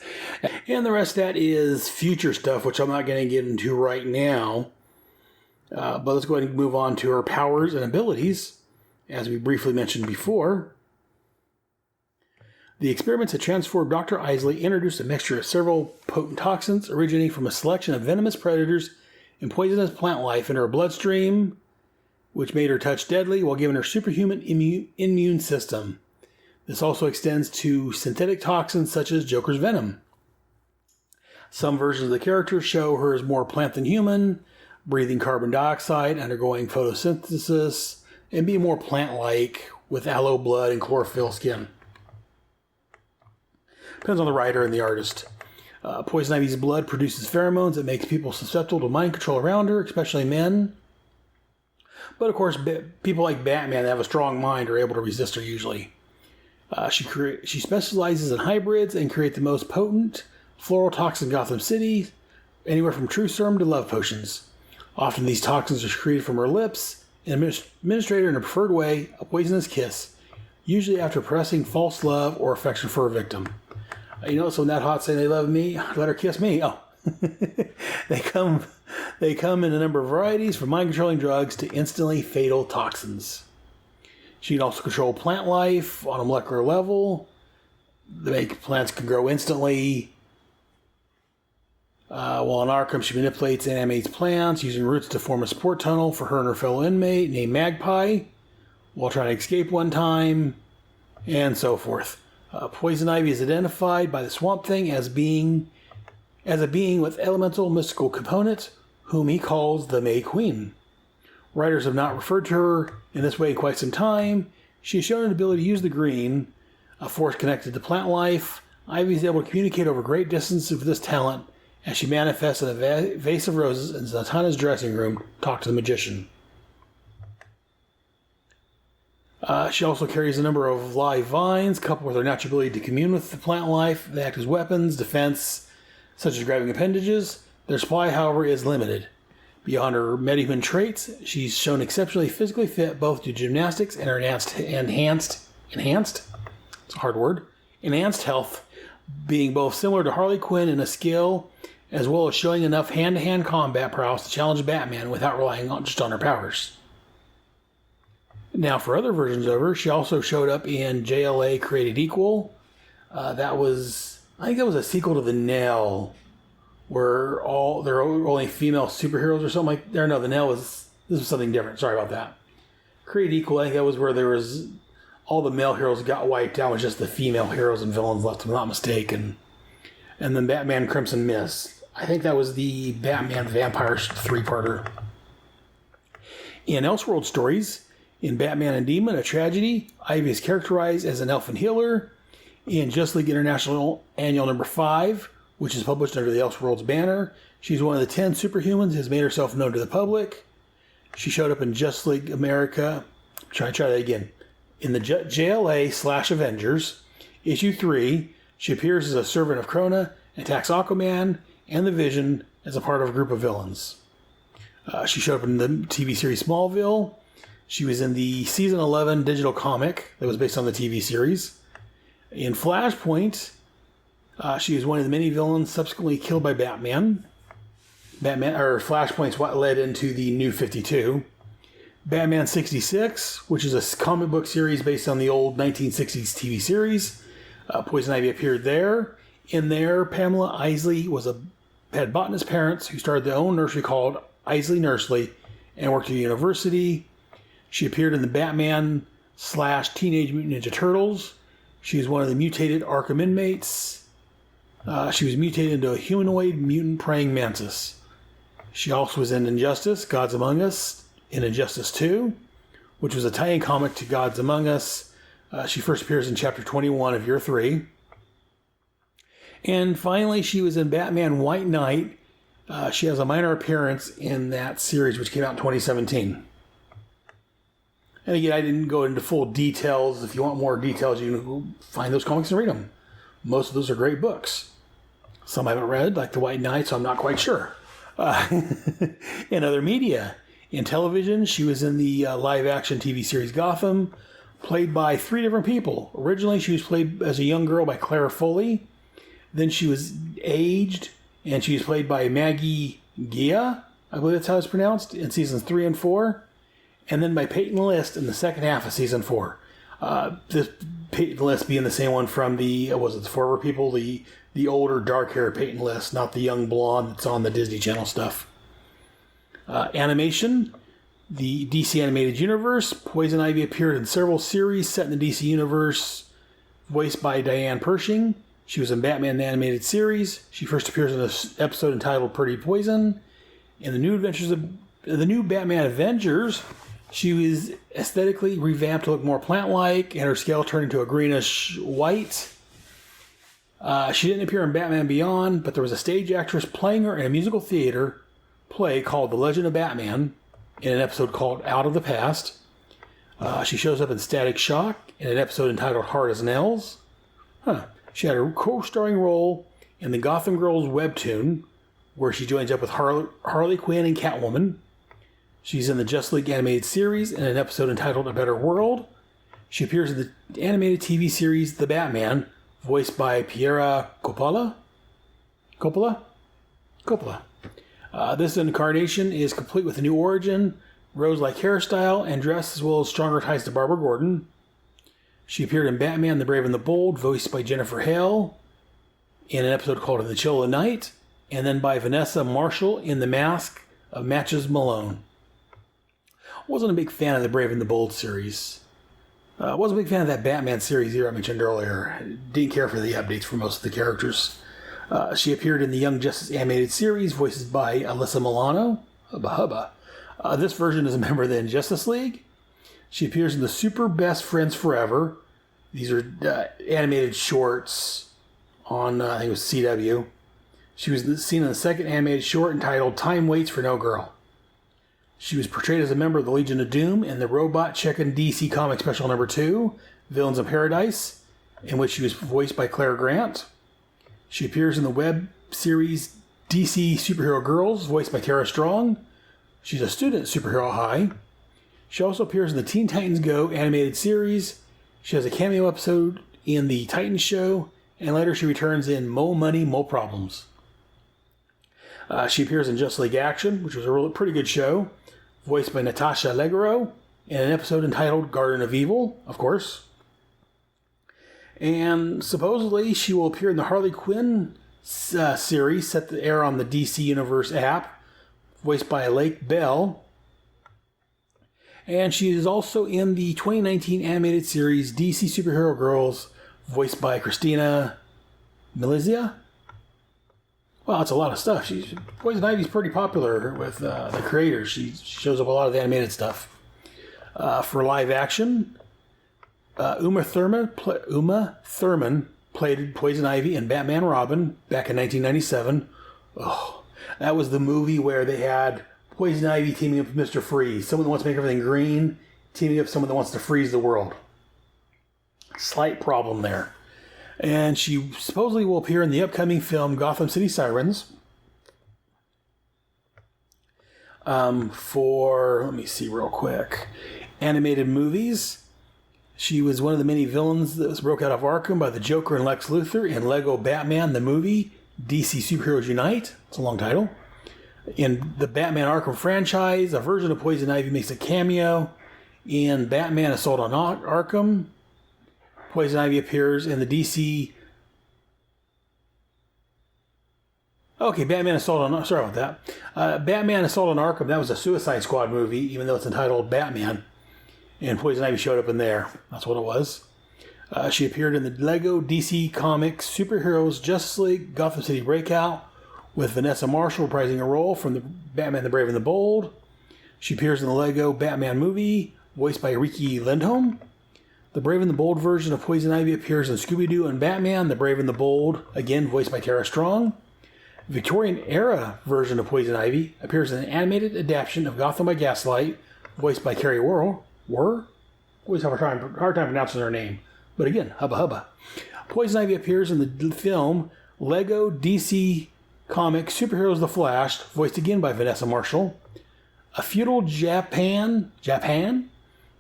[SPEAKER 3] And the rest of that is future stuff, which I'm not going to get into right now. But let's go ahead and move on to her powers and abilities. As we briefly mentioned before, the experiments that transformed Dr. Isley introduced a mixture of several potent toxins originating from a selection of venomous predators and poisonous plant life in her bloodstream, which made her touch deadly while giving her superhuman immune system. This also extends to synthetic toxins such as Joker's venom. Some versions of the character show her as more plant than human, breathing carbon dioxide, undergoing photosynthesis, and being more plant-like with aloe blood and chlorophyll skin. Depends on the writer and the artist. Poison Ivy's blood produces pheromones that makes people susceptible to mind control around her, especially men. But of course, people like Batman that have a strong mind are able to resist her usually. She specializes in hybrids and creates the most potent floral toxins in Gotham City, anywhere from true serum to love potions. Often these toxins are created from her lips and administered in a preferred way, a poisonous kiss, usually after pressing false love or affection for a victim. You know, so when that hot saying they love me, let her kiss me. Oh, they come in a number of varieties, from mind-controlling drugs to instantly fatal toxins. She can also control plant life on a molecular level. They make plants can grow instantly. While in Arkham, she manipulates and animates plants, using roots to form a support tunnel for her and her fellow inmate named Magpie, while trying to escape one time, and so forth. Poison Ivy is identified by the Swamp Thing as a being with elemental mystical components, whom he calls the May Queen. Writers have not referred to her in this way in quite some time. She has shown an ability to use the green, a force connected to plant life. Ivy is able to communicate over great distances with this talent, as she manifests in a vase of roses in Zatanna's dressing room to talk to the magician. She also carries a number of live vines, coupled with her natural ability to commune with the plant life. They act as weapons, defense, such as grabbing appendages. Their supply, however, is limited. Beyond her metahuman traits, she's shown exceptionally physically fit both to gymnastics and her enhanced, it's a hard word, enhanced health, being both similar to Harley Quinn in a skill, as well as showing enough hand-to-hand combat prowess to challenge Batman without relying just on her powers. Now, for other versions of her, she also showed up in JLA Created Equal. I think that was a sequel to The Nail, where there are only female superheroes or something like that. No, The Nail this was something different. Sorry about that. Created Equal, I think that was where there was all the male heroes got wiped out with just the female heroes and villains left, if I'm not mistaken. And then Batman Crimson Mist. I think that was the Batman Vampires 3-parter. In Elseworld stories, in Batman and Demon, A Tragedy, Ivy is characterized as an elfin healer. In Justice League International Annual number 5, which is published under the Elseworlds banner, she's one of the 10 superhumans who has made herself known to the public. She showed up in Justice League America. Try that again. In the JLA/Avengers, issue 3, she appears as a servant of Krona and attacks Aquaman and the Vision as a part of a group of villains. She showed up in the TV series Smallville. She was in the season 11 digital comic that was based on the TV series. In Flashpoint, she is one of the many villains subsequently killed by Batman. Flashpoint's what led into the New 52. Batman 66, which is a comic book series based on the old 1960s TV series. Poison Ivy appeared there. In there, Pamela Isley had botanist parents who started their own nursery called Isley Nursery and worked at the university. She appeared in the Batman/Teenage Mutant Ninja Turtles. She is one of the mutated Arkham inmates. She was mutated into a humanoid mutant praying mantis. She also was in Injustice, Gods Among Us, in Injustice 2, which was a tie-in comic to Gods Among Us. She first appears in Chapter 21 of Year 3. And finally, she was in Batman White Knight. She has a minor appearance in that series, which came out in 2017. And again, I didn't go into full details. If you want more details, you can find those comics and read them. Most of those are great books. Some I haven't read, like The White Knight, so I'm not quite sure. In other media, in television, she was in the live-action TV series Gotham, played by 3 different people. Originally, she was played as a young girl by Clara Foley. Then she was aged, and she was played by Maggie Gia, I believe that's how it's pronounced, in seasons 3 and 4. And then by Peyton List in the second half of season 4. This Peyton List being the same one from the Forever People, the older dark-haired Peyton List, not the young blonde that's on the Disney Channel stuff. Animation, the DC Animated Universe. Poison Ivy appeared in several series set in the DC Universe, voiced by Diane Pershing. She was in Batman the Animated Series. She first appears in an episode entitled Pretty Poison. In the new adventures of the new Batman Avengers, she was aesthetically revamped to look more plant-like, and her scale turned into a greenish white. She didn't appear in Batman Beyond, but there was a stage actress playing her in a musical theater play called The Legend of Batman in an episode called Out of the Past. She shows up in Static Shock in an episode entitled Hard as Nails. She had a co-starring role in the Gotham Girls webtoon, where she joins up with Harley Quinn and Catwoman. She's in the Justice League animated series in an episode entitled A Better World. She appears in the animated TV series The Batman, voiced by Piera Coppola. This incarnation is complete with a new origin, rose-like hairstyle, and dress, as well as stronger ties to Barbara Gordon. She appeared in Batman the Brave and the Bold, voiced by Jennifer Hale, in an episode called In the Chill of the Night, and then by Vanessa Marshall in The Mask of Matches Malone. Wasn't a big fan of the Brave and the Bold series. Wasn't a big fan of that Batman series either I mentioned earlier. Didn't care for the updates for most of the characters. She appeared in the Young Justice animated series, voiced by Alyssa Milano. Hubba hubba. This version is a member of the Injustice League. She appears in the Super Best Friends Forever. These are animated shorts on, I think it was CW. She was seen in the second animated short entitled Time Waits for No Girl. She was portrayed as a member of the Legion of Doom in the Robot Chicken DC Comic Special number 2, Villains of Paradise, in which she was voiced by Claire Grant. She appears in the web series DC Superhero Girls, voiced by Tara Strong. She's a student at Superhero High. She also appears in the Teen Titans Go animated series. She has a cameo episode in the Titans show, and later she returns in Mo Money, Mo Problems. She appears in Justice League Action, which was a pretty good show, voiced by Natasha Leggero, in an episode entitled Garden of Evil, of course. And supposedly she will appear in the Harley Quinn series set to air on the DC Universe app, voiced by Lake Bell. And she is also in the 2019 animated series DC Superhero Girls, voiced by Christina Milizia. Well, it's a lot of stuff. Poison Ivy's pretty popular with the creators. She shows up a lot of the animated stuff. For live action, Uma Thurman played Poison Ivy in Batman Robin back in 1997. Oh, that was the movie where they had Poison Ivy teaming up with Mr. Freeze. Someone that wants to make everything green, teaming up with someone that wants to freeze the world. Slight problem there. And she supposedly will appear in the upcoming film Gotham City Sirens. For, let me see real quick, animated movies. She was one of the many villains that was broke out of Arkham by the Joker and Lex Luthor in Lego Batman the movie, DC Superheroes Unite. It's a long title. In the Batman Arkham franchise, a version of Poison Ivy makes a cameo in Batman Assault on Arkham. Poison Ivy appears in the DC... Okay, Batman Assault on... Sorry about that. Batman Assault on Arkham, that was a Suicide Squad movie, even though it's entitled Batman. And Poison Ivy showed up in there. That's what it was. She appeared in the Lego DC Comics Superheroes Justice League Gotham City Breakout, with Vanessa Marshall reprising a role from the Batman the Brave and the Bold. She appears in the Lego Batman movie, voiced by Riki Lindholm. The Brave and the Bold version of Poison Ivy appears in Scooby-Doo and Batman the Brave and the Bold, again voiced by Tara Strong. Victorian-era version of Poison Ivy appears in an animated adaptation of Gotham by Gaslight, voiced by Carrie Worrell. Always have a hard time pronouncing her name. But again, hubba hubba. Poison Ivy appears in the film Lego DC Comics Superheroes The Flash, voiced again by Vanessa Marshall. A feudal Japan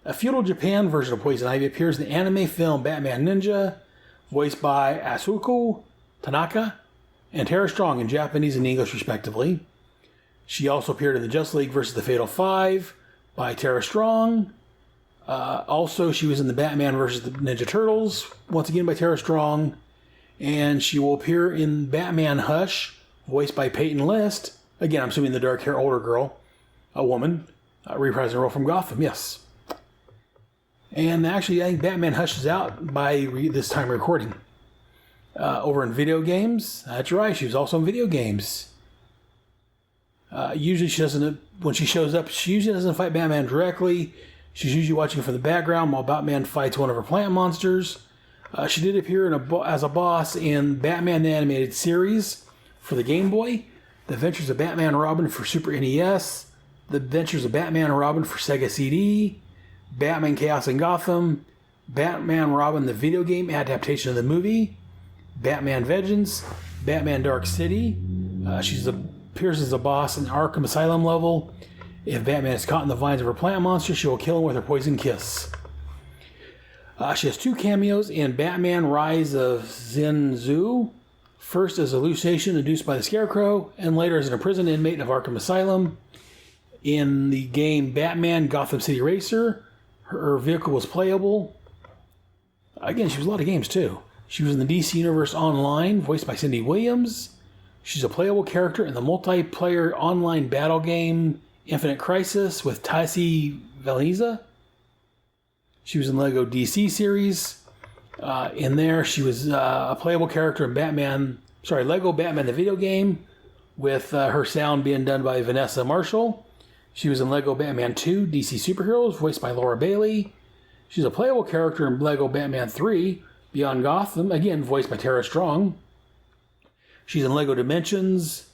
[SPEAKER 3] version of Poison Ivy appears in the anime film Batman Ninja, voiced by Asuko Tanaka and Tara Strong in Japanese and English respectively. She also appeared in the Justice League vs. the Fatal Five by Tara Strong. Also, she was in the Batman vs. the Ninja Turtles, once again by Tara Strong. And she will appear in Batman Hush, voiced by Peyton List. Again, I'm assuming the dark hair older girl, a woman, reprising a role from Gotham, yes. And actually, I think Batman Hush is out by this time recording. Over in video games, that's right, she was also in video games. Usually she doesn't, when she shows up, she usually doesn't fight Batman directly. She's usually watching from the background while Batman fights one of her plant monsters. She did appear as a boss in Batman the Animated Series for the Game Boy, The Adventures of Batman and Robin for Super NES, The Adventures of Batman and Robin for Sega CD, Batman Chaos in Gotham, Batman Robin the video game adaptation of the movie, Batman Vengeance, Batman Dark City. She appears as a boss in Arkham Asylum level. If Batman is caught in the vines of her plant monster, she will kill him with her poison kiss. She has 2 cameos in Batman Rise of Zinzu. First as a hallucination induced by the Scarecrow, and later as an imprisoned inmate of Arkham Asylum. In the game Batman Gotham City Racer, her vehicle was playable. Again, she was in a lot of games too. She was in the DC Universe Online, voiced by Cindy Williams. She's a playable character in the multiplayer online battle game Infinite Crisis with Tassi Valenza. She was in Lego DC series. In there, she was a playable character in Lego Batman the video game, with her sound being done by Vanessa Marshall. She was in Lego Batman 2 DC Superheroes, voiced by Laura Bailey. She's a playable character in Lego Batman 3 Beyond Gotham, again voiced by Tara Strong. She's in Lego Dimensions,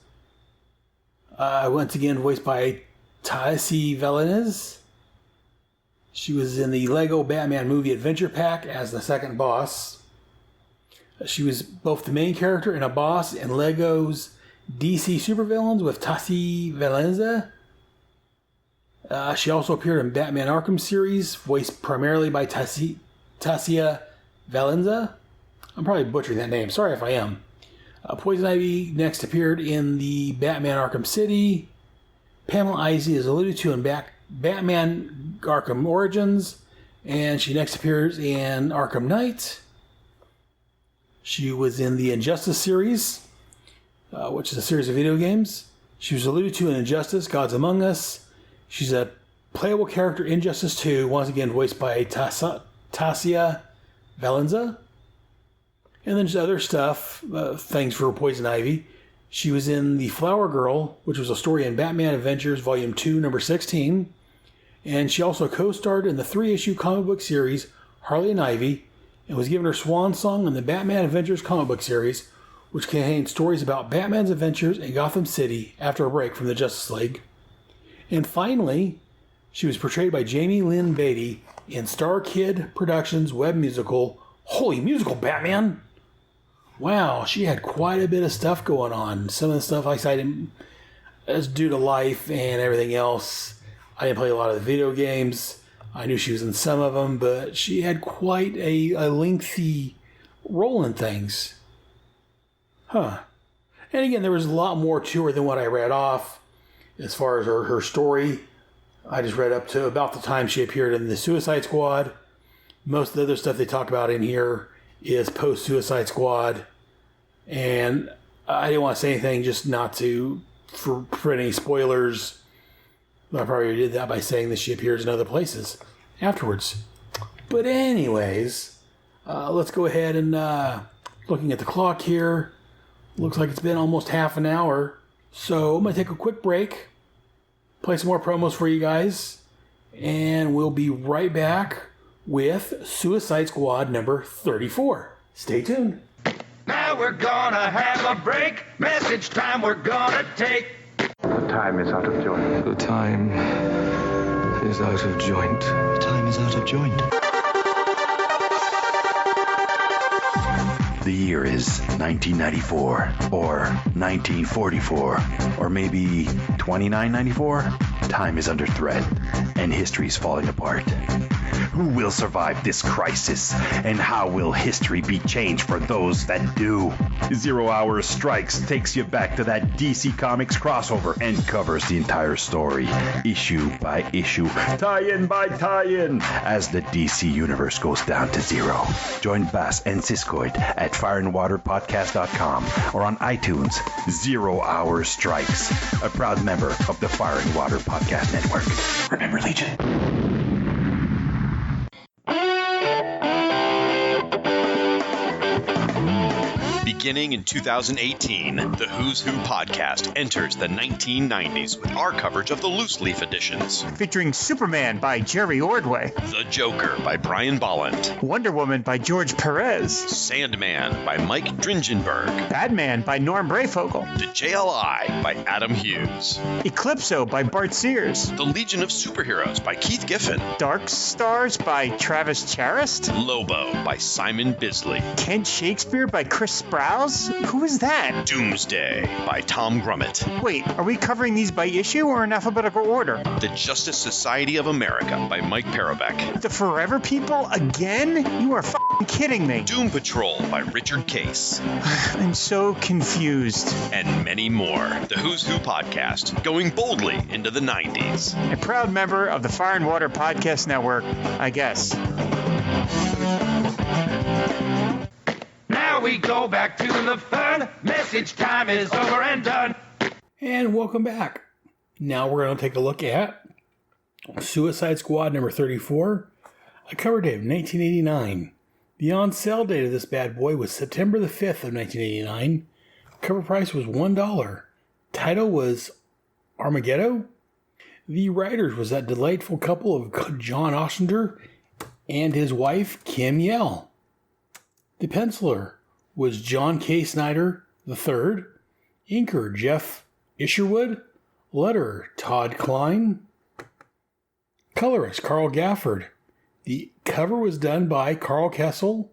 [SPEAKER 3] once again voiced by Tassi Valenza. She was in the Lego Batman Movie Adventure Pack as the second boss. She was both the main character and a boss in Lego's DC Supervillains with Tassi Valenza. She also appeared in Batman Arkham series, voiced primarily by Tassia Valenza. I'm probably butchering that name. Sorry if I am. Poison Ivy next appeared in the Batman Arkham City. Pamela Isley is alluded to in Batman Arkham Origins, and she next appears in Arkham Knight. She was in the Injustice series, which is a series of video games. She was alluded to in Injustice, Gods Among Us. She's a playable character in Injustice 2, once again voiced by Tassia Valenza. And then just other stuff, things for Poison Ivy. She was in The Flower Girl, which was a story in Batman Adventures Volume 2, number 16. And she also co-starred in the 3-issue comic book series Harley and Ivy, and was given her swan song in the Batman Adventures comic book series, which contained stories about Batman's adventures in Gotham City after a break from the Justice League. And finally, she was portrayed by Jamie Lynn Beatty in Star Kid Productions web musical, Holy Musical Batman! Wow, she had quite a bit of stuff going on. Some of the stuff I cited as due to life and everything else. I didn't play a lot of the video games. I knew she was in some of them, but she had quite a lengthy role in things. And again, there was a lot more to her than what I read off as far as her story. I just read up to about the time she appeared in the Suicide Squad. Most of the other stuff they talk about in here is post-Suicide Squad. And I didn't want to say anything just not to prevent any spoilers. I probably did that by saying that she appears in other places afterwards. But anyways, let's go ahead and looking at the clock here. Looks like it's been almost half an hour. So I'm going to take a quick break, play some more promos for you guys, and we'll be right back with Suicide Squad number 34. Stay tuned.
[SPEAKER 5] Now we're gonna have a break. Message time we're gonna take.
[SPEAKER 12] The time is out of joint.
[SPEAKER 13] The time is out of joint.
[SPEAKER 12] The time is out of joint. The year is 1994, or 1944, or maybe 2994. Time is under threat, and history's falling apart. Who will survive this crisis, and how will history be changed for those that do? 0 Hour Strikes takes you back to that DC Comics crossover and covers the entire story, issue by issue, tie-in by tie-in, as the DC Universe goes down to zero. Join Bass and Siskoid at fireandwaterpodcast.com or on iTunes. 0 Hour Strikes, a proud member of the Fire and Water Podcast Network. Remember, Legion.
[SPEAKER 14] Beginning in 2018, the Who's Who podcast enters the 1990s with our coverage of the loose leaf editions.
[SPEAKER 15] Featuring Superman by Jerry Ordway.
[SPEAKER 14] The Joker by Brian Bolland.
[SPEAKER 15] Wonder Woman by George Perez.
[SPEAKER 14] Sandman by Mike Dringenberg.
[SPEAKER 15] Batman by Norm Brayfogle.
[SPEAKER 14] The JLI by Adam Hughes.
[SPEAKER 15] Eclipso by Bart Sears.
[SPEAKER 14] The Legion of Superheroes by Keith Giffen.
[SPEAKER 15] Dark Stars by Travis Charest.
[SPEAKER 14] Lobo by Simon Bisley.
[SPEAKER 15] Kent Shakespeare by Chris Sprouse? Who is that?
[SPEAKER 14] Doomsday by Tom Grummett.
[SPEAKER 15] Wait, are we covering these by issue or in alphabetical order?
[SPEAKER 14] The Justice Society of America by Mike Parobeck.
[SPEAKER 15] The Forever People again? You are f***ing kidding me.
[SPEAKER 14] Doom Patrol by Richard Case.
[SPEAKER 15] I'm so confused.
[SPEAKER 14] And many more. The Who's Who podcast, going boldly into the 90s.
[SPEAKER 15] A proud member of the Fire and Water Podcast Network, I guess.
[SPEAKER 5] Now we go back to the fun. Message time is over and done.
[SPEAKER 3] And welcome back. Now we're going to take a look at Suicide Squad number 34, a cover date of 1989. The on-sale date of this bad boy was September the 5th of 1989. Cover price was $1. Title was Armageddon. The writers was that delightful couple of John Ostrander and his wife, Kim Yell. The penciler was John K. Snyder III. Inker, Jeff Isherwood. Letterer, Todd Klein. Colorist, Carl Gafford. The cover was done by Carl Kessel,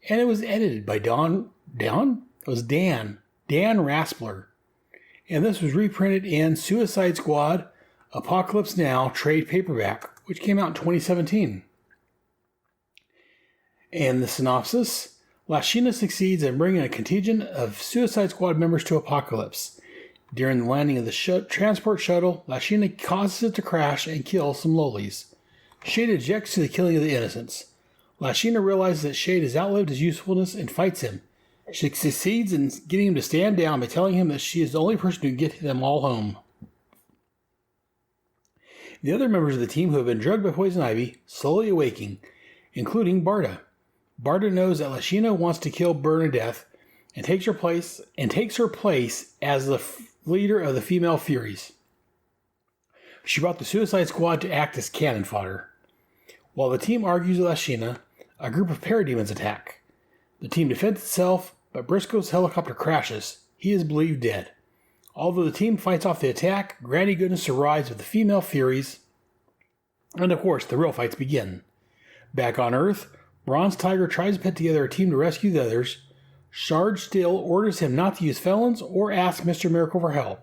[SPEAKER 3] and it was edited by Dan Raspler. And this was reprinted in Suicide Squad Apocalypse Now trade paperback, which came out in 2017. And the synopsis: Lashina succeeds in bringing a contingent of Suicide Squad members to Apokolips. During the landing of the transport shuttle, Lashina causes it to crash and kill some lowlies. Shade objects to the killing of the innocents. Lashina realizes that Shade has outlived his usefulness and fights him. She succeeds in getting him to stand down by telling him that she is the only person who can get them all home. The other members of the team who have been drugged by Poison Ivy slowly awaking, including Barda. Barda knows that Lashina wants to kill Bernadette and takes her place as the leader of the female Furies. She brought the Suicide Squad to act as cannon fodder. While the team argues with Lashina, a group of parademons attack. The team defends itself, but Briscoe's helicopter crashes. He is believed dead. Although the team fights off the attack, Granny Goodness arrives with the female Furies, and of course the real fights begin. Back on Earth, Bronze Tiger tries to put together a team to rescue the others. Sarge Still orders him not to use felons or ask Mr. Miracle for help.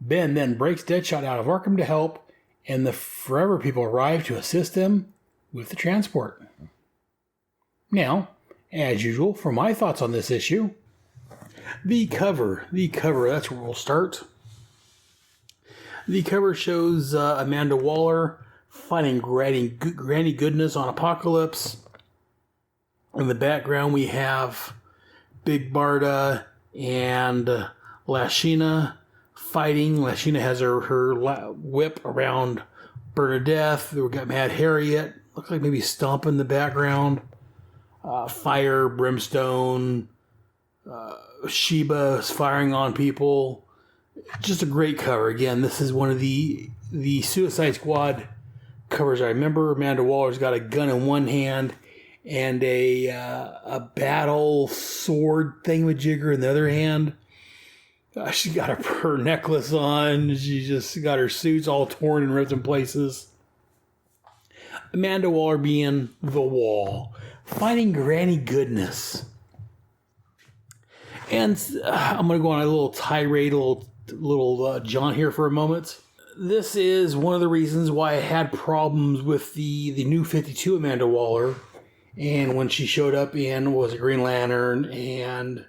[SPEAKER 3] Ben then breaks Deadshot out of Arkham to help, and the Forever People arrive to assist them with the transport. Now, as usual, for my thoughts on this issue, the cover, that's where we'll start. The cover shows Amanda Waller fighting Granny Goodness on Apokolips. In the background, we have Big Barda and Lashina fighting. Lashina has her whip around Bernadette. We've got Mad Harriet. Looks like maybe Stomp in the background. Fire, Brimstone. Sheba is firing on people. Just a great cover. Again, this is one of the Suicide Squad covers I remember. Amanda Waller's got a gun in one hand and a battle sword thingamajigger in the other hand. She's got her necklace on. She just got her suits all torn and ripped in places. Amanda Waller being the Wall, fighting Granny Goodness. And I'm going to go on a little tirade, a little John here for a moment. This is one of the reasons why I had problems with the new 52 Amanda Waller. And when she showed up in, was a Green Lantern, and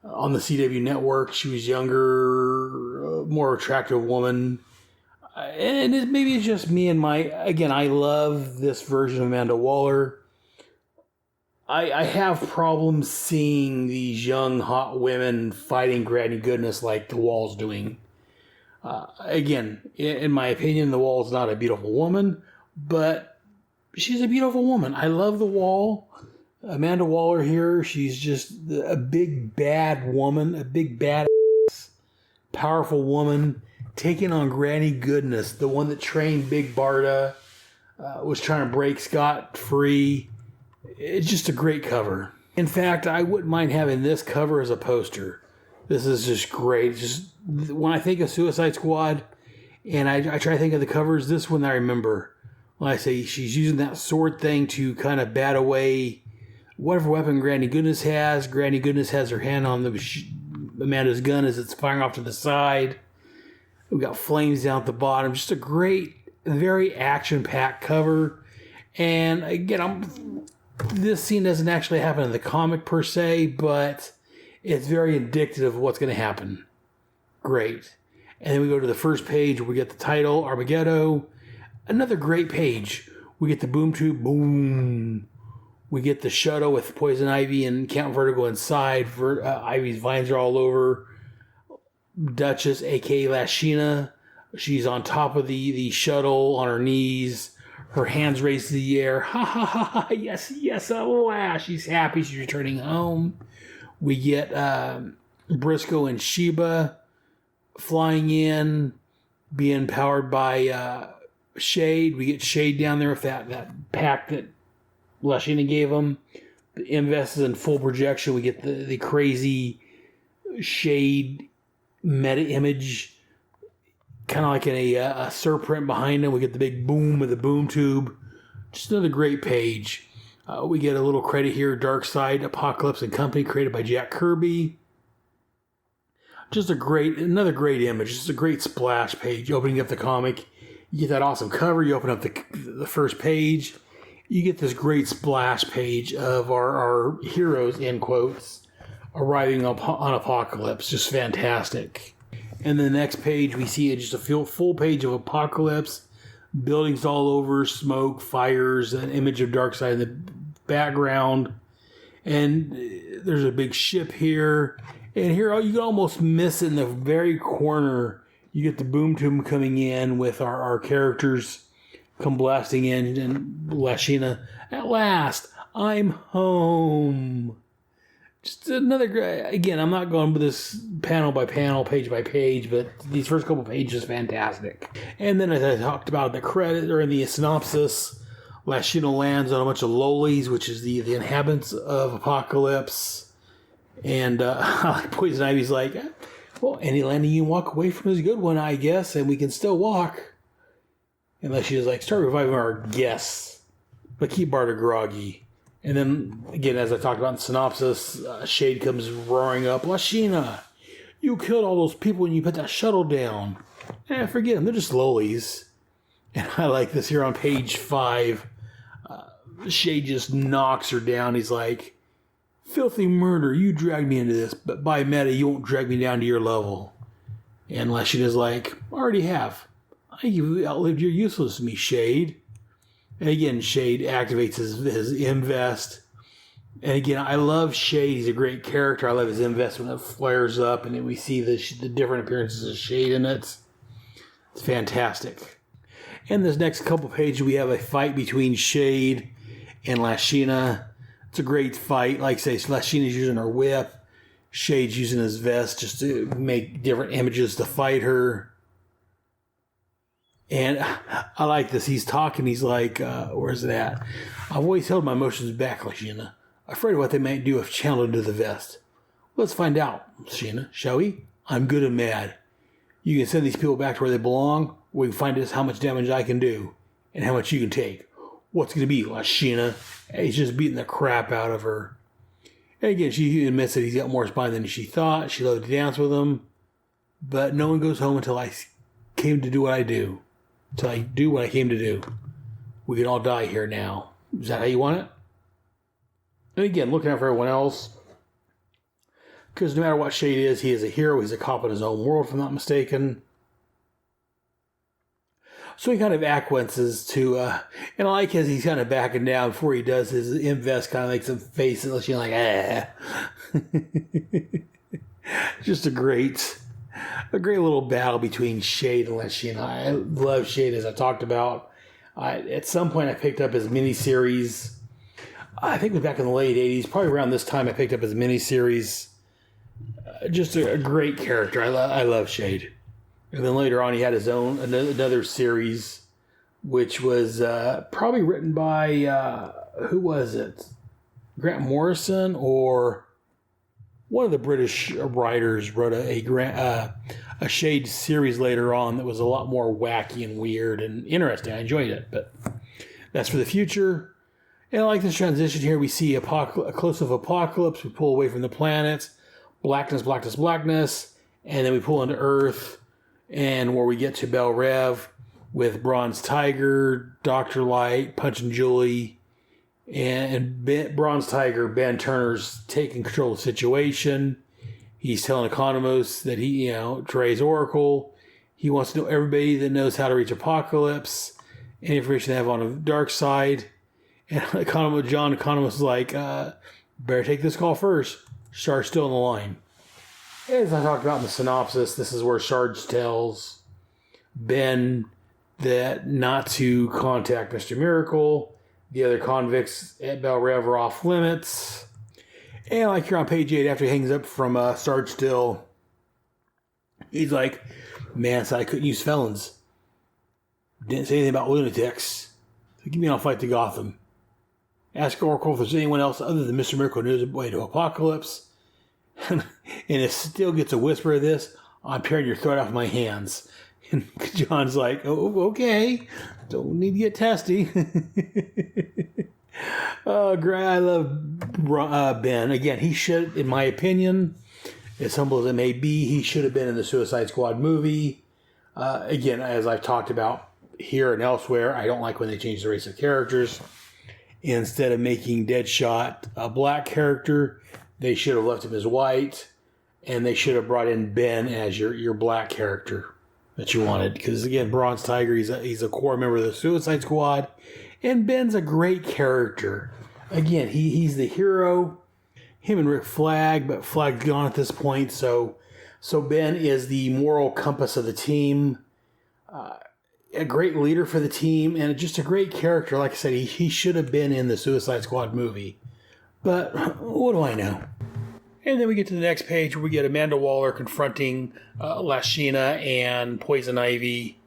[SPEAKER 3] on the CW network, she was younger, more attractive woman. And maybe it's just me and I love this version of Amanda Waller. I have problems seeing these young, hot women fighting Granny Goodness like the Wall's doing. Again, in my opinion, the Wall's not a beautiful woman, but she's a beautiful woman. I love the Wall. Amanda Waller here, she's just a big bad woman, a big bad powerful woman taking on Granny Goodness, the one that trained Big Barda, was trying to break Scott free. It's just a great cover. In fact, I wouldn't mind having this cover as a poster. This is just great. Just when I think of Suicide Squad and I try to think of the covers, this one I remember. When I say she's using that sword thing to kind of bat away whatever weapon Granny Goodness has. Granny Goodness has her hand on Amanda's gun as it's firing off to the side. We've got flames down at the bottom. Just a great, very action-packed cover. And again, this scene doesn't actually happen in the comic per se, but it's very indicative of what's going to happen. Great. And then we go to the first page where we get the title, Armageddon. Another great page. We get the boom tube, boom. We get the shuttle with Poison Ivy and Count Vertigo inside. Ivy's vines are all over. Duchess, a.k.a. Lashina. She's on top of the shuttle on her knees. Her hands raised to the air. Ha ha ha ha. Yes, yes. Oh, wow. She's happy. She's returning home. We get Briscoe and Sheba flying in, being powered by Shade. We get Shade down there with that pack that Lashina gave him. The Invest is in full projection. We get the crazy Shade meta image, kind of like in a surprint behind him. We get the big boom of the boom tube. Just another great page. We get a little credit here, Darkseid, Apocalypse and Company, created by Jack Kirby. Just another great image. Just a great splash page. Opening up the comic, you get that awesome cover. You open up the first page, you get this great splash page of our heroes, in quotes, arriving on Apocalypse. Just fantastic. And the next page, we see just a full page of Apocalypse. Buildings all over, smoke, fires, an image of Darkseid in the background. And there's a big ship here. And here you can almost miss in the very corner. You get the boom tube coming in with our characters come blasting in. And Lashina, at last, I'm home. Just another great, again, I'm not going with this panel by panel, page by page, but these first couple pages are fantastic. And then as I talked about the credit or in the synopsis, Lashina lands on a bunch of lowlies, which is the inhabitants of Apocalypse. And Poison Ivy's like, well, any landing you walk away from is a good one, I guess, and we can still walk. And Lashina's like, start reviving our guests, but keep Barda groggy. And then, again, as I talked about in the synopsis, Shade comes roaring up, Lashina, you killed all those people when you put that shuttle down. Forget them, they're just lowlies. And I like this here on page 5. Shade just knocks her down. He's like, filthy murder, you dragged me into this, but by meta, you won't drag me down to your level. And Lashina's like, I already have. You've outlived your useless to me, Shade. And again, Shade activates his invest. And again, I love Shade. He's a great character. I love his invest when it flares up, and then we see the different appearances of Shade in it. It's fantastic. And this next couple pages, we have a fight between Shade and Lashina. It's a great fight. Like I say, Lashina's using her whip. Shade's using his vest just to make different images to fight her. And I like this. He's talking. He's like, where's it at? I've always held my emotions back, Lashina. Afraid of what they might do if channeled into the vest. Let's find out, Lashina, shall we? I'm good and mad. You can send these people back to where they belong. We can find out how much damage I can do and how much you can take. What's going to be, Lashina? He's just beating the crap out of her. And again, she admits that he's got more spine than she thought. She loved to dance with him. But no one goes home until I came to do what I do. Until I do what I came to do. We can all die here now. Is that how you want it? And again, looking out for everyone else. Because no matter what Shade is, he is a hero. He's a cop in his own world, if I'm not mistaken. So he kind of acquiesces to, and I like as he's kind of backing down before he does his invest, kind of makes him face it, Lashina like, Just a great little battle between Shade and Lashina. I love Shade, as I talked about. At some point, I picked up his miniseries I think it was back in the late 80s, probably around this time I picked up his miniseries. Just a great character. I love Shade. And then later on he had his own, another series, which was probably written by, who was it? Grant Morrison, or one of the British writers wrote a Shade series later on that was a lot more wacky and weird and interesting. I enjoyed it, but that's for the future. And I like this transition here. We see a close-up apocalypse. We pull away from the planets. Blackness, blackness, blackness. And then we pull into Earth. And where we get to Bel Rev with Bronze Tiger, Dr. Light, Punch and Julie. And Bronze Tiger, Ben Turner's taking control of the situation. He's telling Economos that he, Trey's Oracle. He wants to know everybody that knows how to reach Apocalypse. Any information they have on the dark side. And John Economos is like, better take this call first. Sarge still on the line. As I talked about in the synopsis, this is where Sarge tells Ben that not to contact Mr. Miracle. The other convicts at Bel Rev are off limits. And like here on page 8, after he hangs up from Sarge Still, he's like, man, I said I couldn't use felons. Didn't say anything about lunatics. So give me a fight to Gotham. Ask Oracle if there's anyone else other than Mr. Miracle who knows the way to Apocalypse. And it still gets a whisper of this, I'm tearing your throat off my hands. And John's like, oh, okay. Don't need to get testy. I love Ben. Again, he should, in my opinion, as humble as it may be, he should have been in the Suicide Squad movie. Again, as I've talked about here and elsewhere, I don't like when they change the race of characters. Instead of making Deadshot a black character, they should have left him as white, and they should have brought in Ben as your black character that you wanted. Because again, Bronze Tiger, he's a core member of the Suicide Squad, and Ben's a great character. Again, he's the hero. Him and Rick Flag, but Flag's gone at this point, so Ben is the moral compass of the team. A great leader for the team, and just a great character. Like I said, he should have been in the Suicide Squad movie. But what do I know? And then we get to the next page where we get Amanda Waller confronting Lashina and Poison Ivy.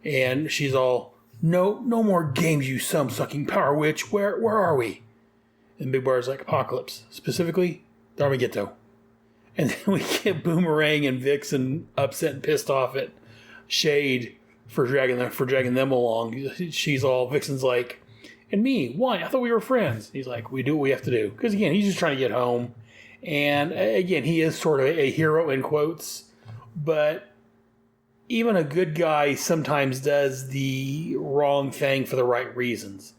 [SPEAKER 3] And she's all, no more games, you sum-sucking power witch. Where are we? And Big Bar's like, Apocalypse. Specifically, the Armageddon. And then we get Boomerang and Vixen upset and pissed off at Shade for dragging them along. She's all, Vixen's like, and me, why? I thought we were friends. He's like, we do what we have to do. Because again, he's just trying to get home. And again, he is sort of a hero in quotes. But even a good guy sometimes does the wrong thing for the right reasons.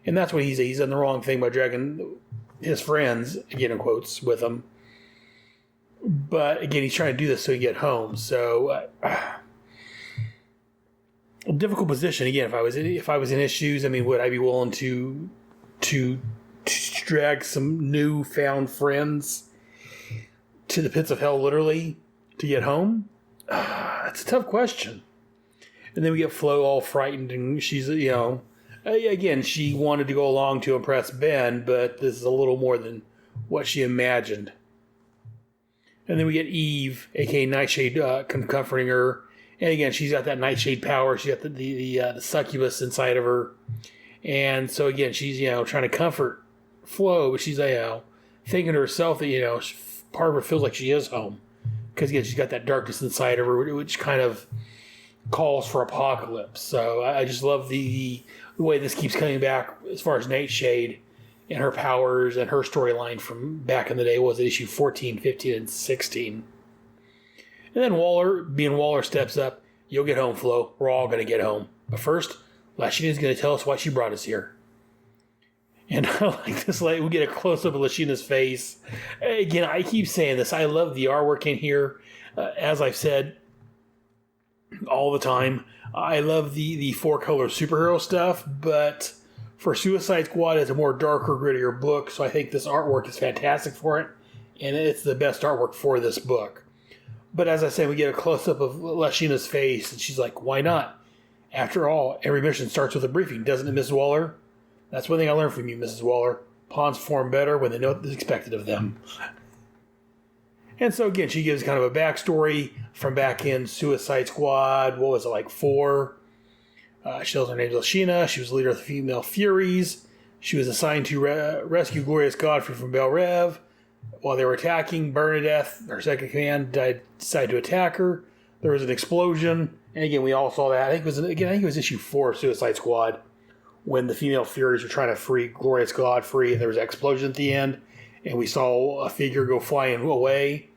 [SPEAKER 3] And that's what he's done the wrong thing by dragging his friends, again in quotes, with him. But again, he's trying to do this so he can get home. So a difficult position. Again, if I was in his shoes, I mean, would I be willing to drag some newfound friends to the pits of hell, literally, to get home? That's a tough question. And then we get Flo all frightened, and she's, again, she wanted to go along to impress Ben, but this is a little more than what she imagined. And then we get Eve, aka Nightshade, comforting her. And again, she's got that Nightshade power. She's got the succubus inside of her. And so again, she's, trying to comfort Flo, but she's, thinking to herself that, part of her feels like she is home. Because again, she's got that darkness inside of her, which kind of calls for Apocalypse. So I just love the way this keeps coming back as far as Nightshade and her powers and her storyline from back in the day. Was it issue 14, 15, and 16? And then Waller steps up. You'll get home, Flo. We're all going to get home. But first, Lashina's going to tell us why she brought us here. And I like this. Like, we get a close-up of Lashina's face. Again, I keep saying this. I love the artwork in here. As I've said all the time, I love the four-color superhero stuff. But for Suicide Squad, it's a more darker, grittier book. So I think this artwork is fantastic for it. And it's the best artwork for this book. But as I say, we get a close-up of Lashina's face, and she's like, why not? After all, every mission starts with a briefing, doesn't it, Mrs. Waller? That's one thing I learned from you, Mrs. Waller. Pawns perform better when they know what is expected of them. And so again, she gives kind of a backstory from back in Suicide Squad. What was it, like 4? She tells her name's Lashina. She was the leader of the Female Furies. She was assigned to rescue Glorious Godfrey from Bel Rev. While they were attacking, Bernadette, her second command, decided to attack her. There was an explosion. And again, we all saw that. I think it was issue 4 of Suicide Squad when the Female Furies were trying to free Glorious Godfrey, and there was an explosion at the end, and we saw a figure go flying away.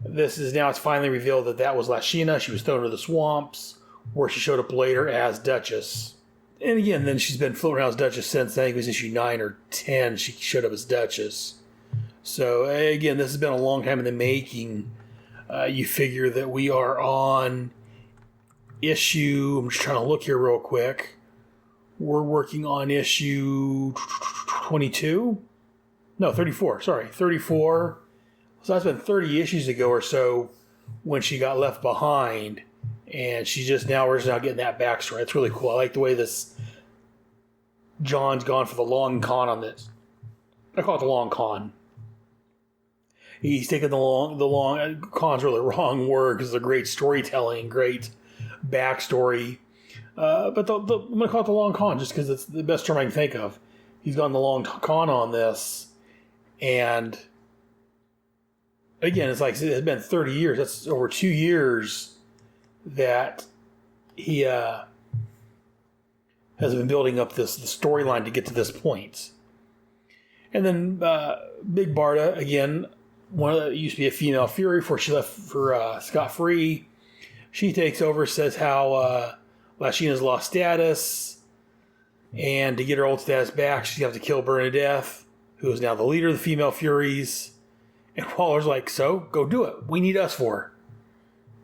[SPEAKER 3] It's finally revealed that was Lashina. She was thrown into the swamps, where she showed up later as Duchess. And again, then she's been floating around as Duchess since, I think it was issue 9 or 10, she showed up as Duchess. So again, this has been a long time in the making. You figure that we are on issue, I'm just trying to look here real quick. We're working on issue 22? No, 34. Sorry, 34. So that's been 30 issues ago or so when she got left behind. And we're just now getting that backstory. It's really cool. I like the way John's gone for the long con on this. I call it the long con. He's taken the long con's really the wrong word because it's a great storytelling, great backstory. But I'm going to call it the long con just because it's the best term I can think of. He's gone the long con on this. And again, it's it's been 30 years. That's over 2 years that he has been building up the storyline to get to this point. And then Big Barda, again, used to be a female Fury before she left for scot-free. She takes over, says how Lashina's lost status, and to get her old status back, she's going to have to kill Bernadette, who is now the leader of the Female Furies. And Waller's like, so, go do it. We need us for her.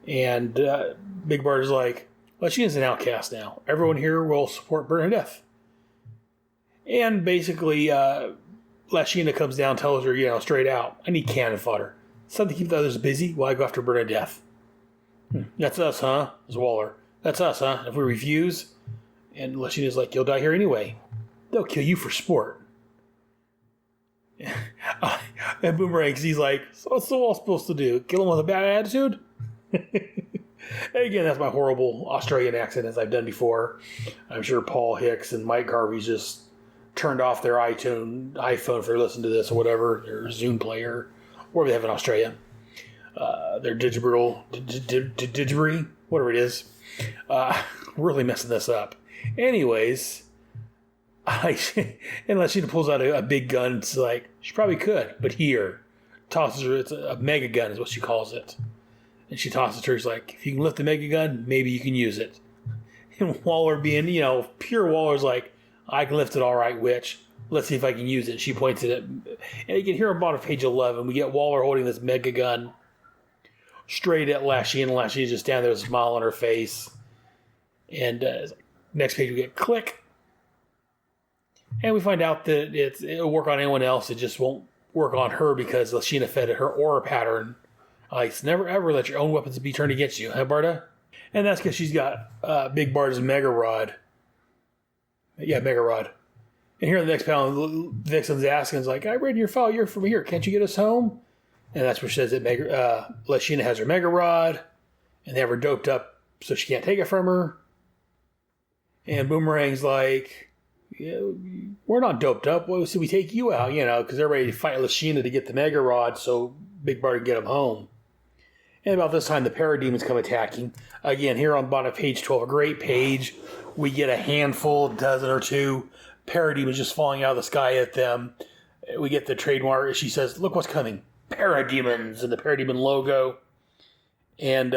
[SPEAKER 3] And Big Barda's like, Lashina's an outcast now. Everyone here will support Bernadette. And basically, Lashina comes down, tells her, straight out, I need cannon fodder. Something to keep the others busy while I go after Bernadette. That's us, huh? It's Waller. That's us, huh? If we refuse, and Lashina's like, you'll die here anyway. They'll kill you for sport. And Boomerang's, he's like, so what's the wall supposed to do? Kill him with a bad attitude? Again, that's my horrible Australian accent as I've done before. I'm sure Paul Hicks and Mike Garvey's just turned off their iPhone if they're listening to this or whatever, their Zoom player, whatever they have in Australia. Their Digibri, whatever it is. Really messing this up. Anyways, unless she pulls out a big gun, it's like, she probably could, but here, tosses her, it's a mega gun is what she calls it. And she tosses her, she's like, if you can lift the mega gun, maybe you can use it. And Waller being, pure Waller's like, I can lift it all right, witch. Let's see if I can use it. She points it at, and you can hear about page 11, we get Waller holding this mega gun straight at Lashina, and Lashina's just standing there with a smile on her face. And next page we get click. And we find out that it'll work on anyone else. It just won't work on her because Lashina fed it her aura pattern. It's never ever let your own weapons be turned against you, huh, Barda? And that's because she's got Big Barda's Mega Rod. Yeah, Mega Rod. And here in the next panel, Vixen's asking, like, I read your file, you're from here. Can't you get us home? And that's where she says that Lashina has her Mega Rod, and they have her doped up so she can't take it from her. And Boomerang's like, yeah, we're not doped up. Well, so we take you out, because they're ready to fight Lashina to get the Mega Rod so Big Barda can get him home. And about this time, the parademons come attacking. Again, here on the bottom of page 12, a great page. We get a handful, dozen or two, parademons just falling out of the sky at them. We get the trademark. She says, look what's coming. Parademons, and the parademon logo. And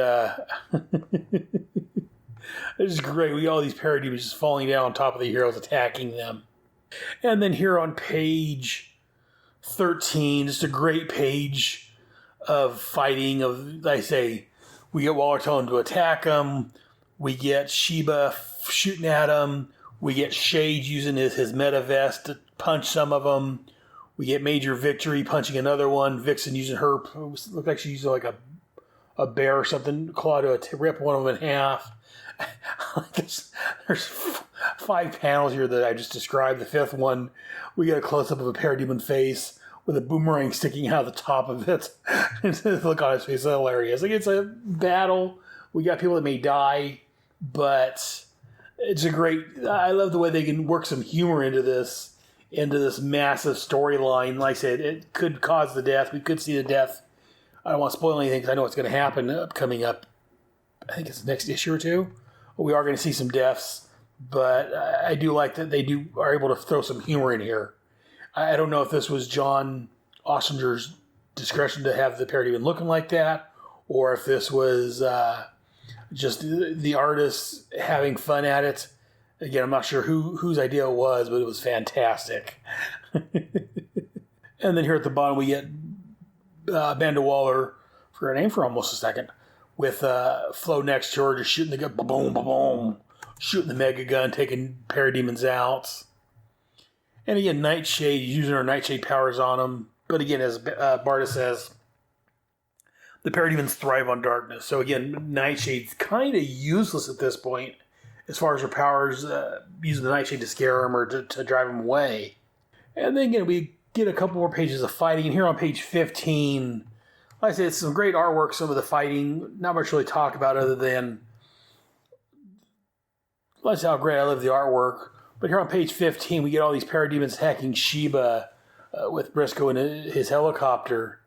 [SPEAKER 3] it's great. We get all these parademons just falling down on top of the heroes, attacking them. And then here on page 13, just a great page of fighting. We get Waller telling to attack them. We get Sheba shooting at them. We get Shade using his meta vest to punch some of them. We get Major Victory punching another one. Vixen using her, looked like she used like a bear or something, claw to rip one of them in half. There's 5 panels here that I just described. The 5th one, we get a close-up of a parademon face with a boomerang sticking out of the top of it. And the look on his face is hilarious. Like, it's a battle. We got people that may die, but it's a great... I love the way they can work some humor into this massive storyline. Like I said, it could cause the death. We could see the death. I don't want to spoil anything because I know what's going to happen coming up. I think it's the next issue or two. We are going to see some deaths, but I do like that they are able to throw some humor in here. I don't know if this was John Ostrander's discretion to have the parademon looking like that, or if this was just the artists having fun at it. Again, I'm not sure whose idea it was, but it was fantastic. And then here at the bottom, we get Amanda Waller, for her name for almost a second, with Flo next to her, just shooting the gun, boom, boom, boom, shooting the mega gun, taking parademons out. And again, Nightshade, using her Nightshade powers on him. But again, as Barta says, the parademons thrive on darkness. So again, Nightshade's kind of useless at this point as far as her powers, using the Nightshade to scare him or to drive him away. And then again, we get a couple more pages of fighting. And here on page 15, like I said, it's some great artwork, some of the fighting. Not much really talk about other than, let's see how great I love the artwork. But here on page 15, we get all these parademons attacking Sheba with Briscoe in his helicopter.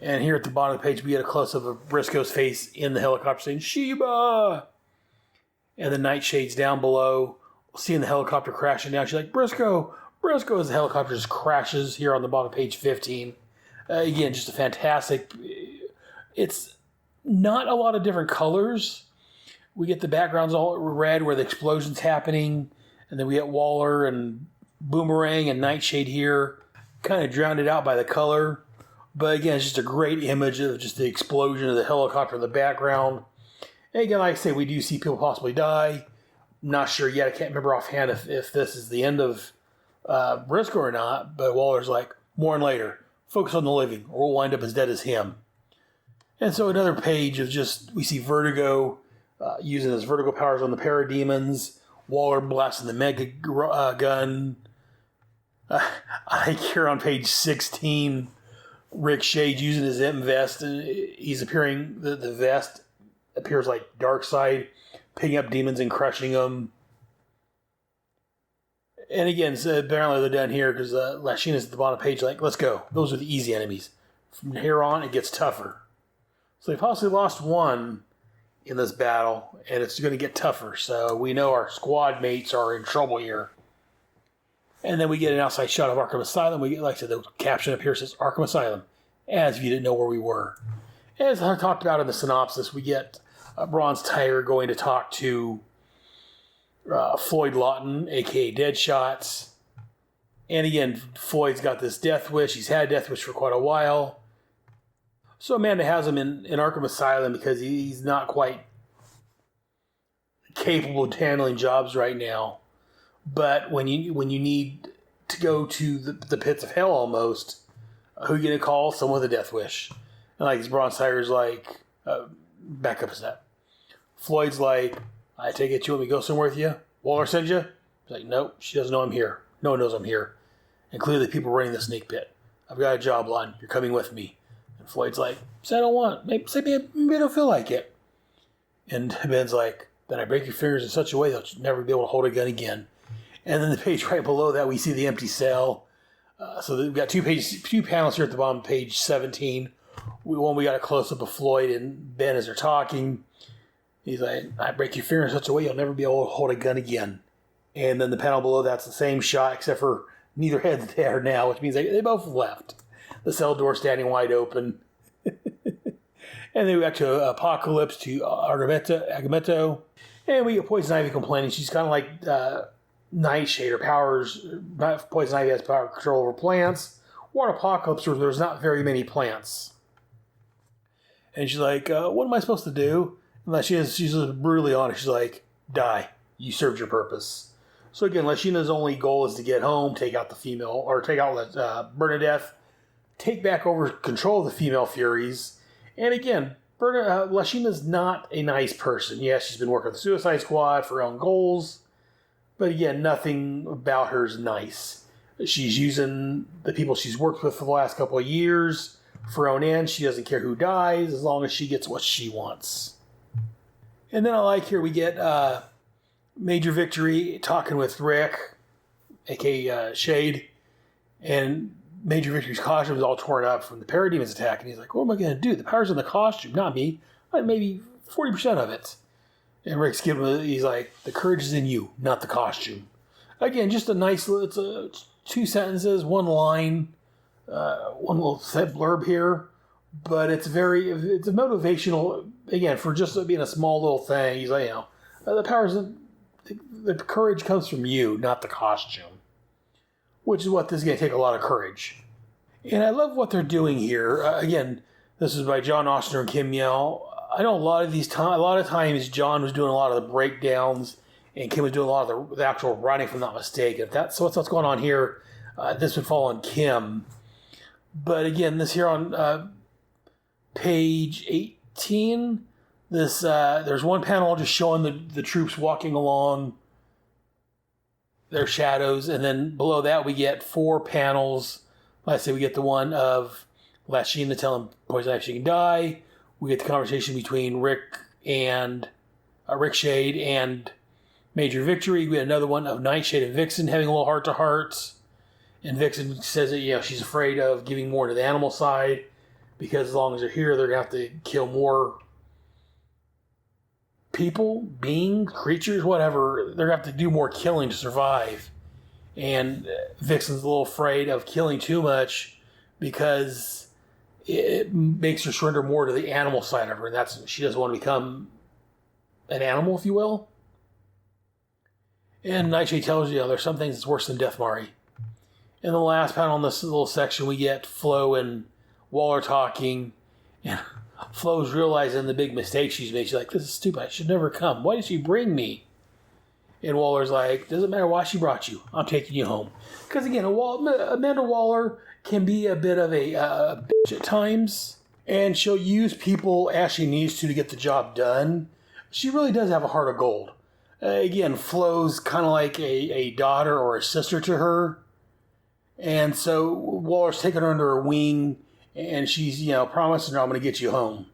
[SPEAKER 3] And here at the bottom of the page, we get a close-up of Briscoe's face in the helicopter saying, Sheba! And the Nightshade's down below, seeing the helicopter crashing down. She's like, Briscoe! Briscoe, as the helicopter just crashes here on the bottom of page 15. Again, just a fantastic... It's not a lot of different colors. We get the backgrounds all red where the explosion's happening. And then we get Waller and Boomerang and Nightshade here, kind of drowned out by the color. But again, it's just a great image of just the explosion of the helicopter in the background. And again, like I say, we do see people possibly die. I'm not sure yet. I can't remember offhand if this is the end of Briscoe or not. But Waller's like, more and later. Focus on the living, or we'll wind up as dead as him. And so another page of just, we see Vertigo using his Vertigo powers on the parademons. Waller blasting the mega gun. I think here on page 16, Rick Shade using his M vest, and he's appearing, the vest appears like Darkseid, picking up demons and crushing them. And again, so apparently they're done here because Lashina's at the bottom of the page like, let's go. Those are the easy enemies. From here on, it gets tougher. So they possibly lost one in this battle, and it's going to get tougher. So we know our squad mates are in trouble here. And then we get an outside shot of Arkham Asylum. We get, like I said, the caption up here says Arkham Asylum, as if you didn't know where we were. As I talked about in the synopsis, we get Bronze Tiger going to talk to Floyd Lawton, a.k.a. Deadshot. And again, Floyd's got this death wish. He's had a death wish for quite a while. So Amanda has him in Arkham Asylum because he's not quite capable of handling jobs right now. But when you need to go to the pits of hell almost, who are you going to call? Someone with a death wish. And like, Bronze Tiger's like, back up a step. Floyd's like, I take it you want me to go somewhere with you? Waller send you? He's like, nope, she doesn't know I'm here. No one knows I'm here. And clearly the people running the snake pit. I've got a job, Lon. You're coming with me. And Floyd's like, say I don't want. Maybe I don't feel like it. And Ben's like, then I break your fingers in such a way that you'll never be able to hold a gun again. And then the page right below that, we see the empty cell. So we've got two panels here at the bottom, page 17. One, we got a close-up of Floyd and Ben as they're talking. He's like, I break your finger in such a way you'll never be able to hold a gun again. And then the panel below that's the same shot, except for neither head's there now, which means they both left. The cell door standing wide open. And then we got to Apocalypse, to Agamotto. And we get Poison Ivy complaining. She's kind of like Nightshade. Her powers, Poison Ivy has power control over plants. Or Apocalypse, where there's not very many plants. And she's like, what am I supposed to do? And she's brutally honest. She's like, die. You served your purpose. So again, Lashina's only goal is to get home, take out the female, or take out Bernadette, take back over control of the female Furies. And again, Lashina's not a nice person. Yes, she's been working with the Suicide Squad for her own goals. But again, nothing about her is nice. She's using the people she's worked with for the last couple of years for her own end. She doesn't care who dies as long as she gets what she wants. And then I like here we get Major Victory talking with Rick, aka Shade, and Major Victory's costume is all torn up from the Parademons attack, and he's like, what am I going to do? The power's in the costume, not me. Maybe 40% of it. And Rick's giving him, he's like, the courage is in you, not the costume. Again, just a nice, it's 2 sentences, 1 line, one little set blurb here, but it's a motivational, again, for just being a small little thing. He's like, the courage comes from you, not the costume, which is what this is going to take a lot of courage. And I love what they're doing here. Again, this is by John Oster and Kim Yell. I know a lot of times John was doing a lot of the breakdowns and Kim was doing a lot of the actual writing, if I'm not mistaken. If that's what's going on here, this would fall on Kim. But again, this here on page 18, there's one panel just showing the troops walking along their shadows, and then below that we get 4 panels. Let's say we get the one of Lashina telling Poison Ivy she can die. We get the conversation between Rick Shade and Major Victory. We get another one of Nightshade and Vixen having a little heart-to-heart. And Vixen says that she's afraid of giving more to the animal side because as long as they're here, they're going to have to kill more people, beings, creatures, whatever. They're going to have to do more killing to survive. And Vixen's a little afraid of killing too much because it makes her surrender more to the animal side of her, and she doesn't want to become an animal, if you will. And Nightshade tells you, there's some things that's worse than death, Mari. In the last panel in this little section, we get Flo and Waller talking, and Flo's realizing the big mistake she's made. She's like, this is stupid, I should never come. Why did she bring me? And Waller's like, doesn't matter why she brought you, I'm taking you home. Because again, Amanda Waller can be a bit of a bitch at times, and she'll use people as she needs to get the job done. She really does have a heart of gold. Again, Flo's kind of like a daughter or a sister to her, and so Waller's taken her under her wing, and she's promising her, I'm going to get you home.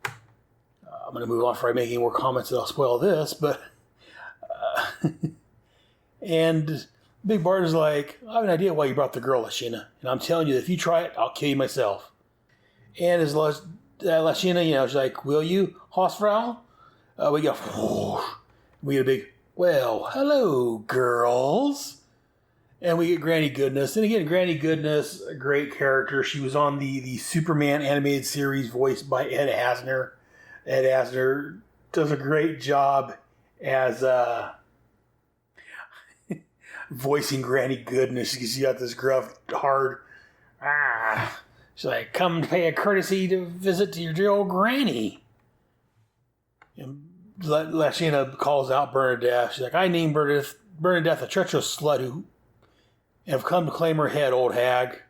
[SPEAKER 3] I'm going to move on before I make any more comments that I'll spoil this, but and Big Bart is like, I have an idea why you brought the girl, Lashina. And I'm telling you, if you try it, I'll kill you myself. And as Lashina, she's like, will you, Hausfrau? We get a big, well, hello, girls. And we get Granny Goodness. And again, Granny Goodness, a great character. She was on the Superman animated series voiced by Ed Asner. Ed Asner does a great job as voicing Granny Goodness. She's got this gruff, hard, she's like, come to pay a courtesy to visit to your dear old granny. And Lashina calls out Bernadette. She's like, I named Bernadette a treacherous slut who have come to claim her head, old hag.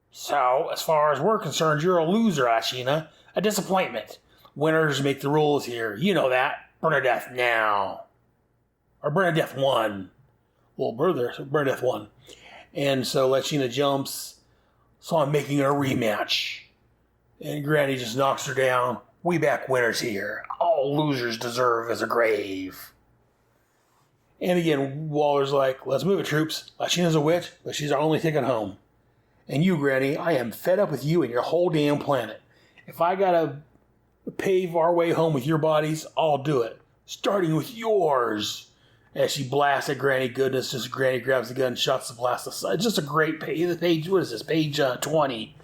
[SPEAKER 3] So, as far as we're concerned, you're a loser, Lashina. A disappointment. Winners make the rules here. You know that. Bernadette now. Or Bernadette won. Well, Bernadette won. And so Lashina jumps. So I'm making a rematch. And Granny just knocks her down. We back winners here. All losers deserve as a grave. And again, Waller's like, let's move it, troops. Lashina's a witch, but she's our only ticket home. And you, Granny, I am fed up with you and your whole damn planet. If I gotta pave our way home with your bodies, I'll do it. Starting with yours. As she blasts at Granny Goodness, just Granny grabs the gun and shots the blast aside. Just a great page. What is this? Page 20.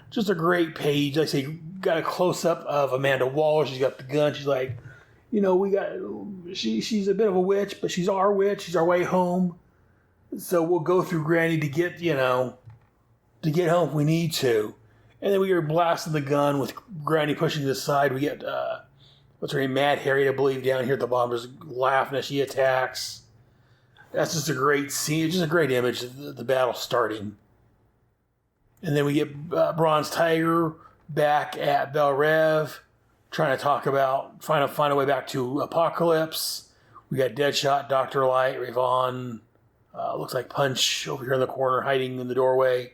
[SPEAKER 3] Just a great page. Like I say, got a close-up of Amanda Waller. She's got the gun. She's like, she's a bit of a witch, but she's our witch. She's our way home. So we'll go through Granny to get home if we need to. And then we are blasting the gun with Granny pushing to the side. We get, what's her name? Mad Harriet, I believe, down here at the bottom, just laughing as she attacks. That's just a great scene. It's just a great image of the battle starting. And then we get Bronze Tiger back at Bel Rev, trying to talk about, find a way back to Apocalypse. We got Deadshot, Dr. Light, Ravon, looks like Punch over here in the corner hiding in the doorway.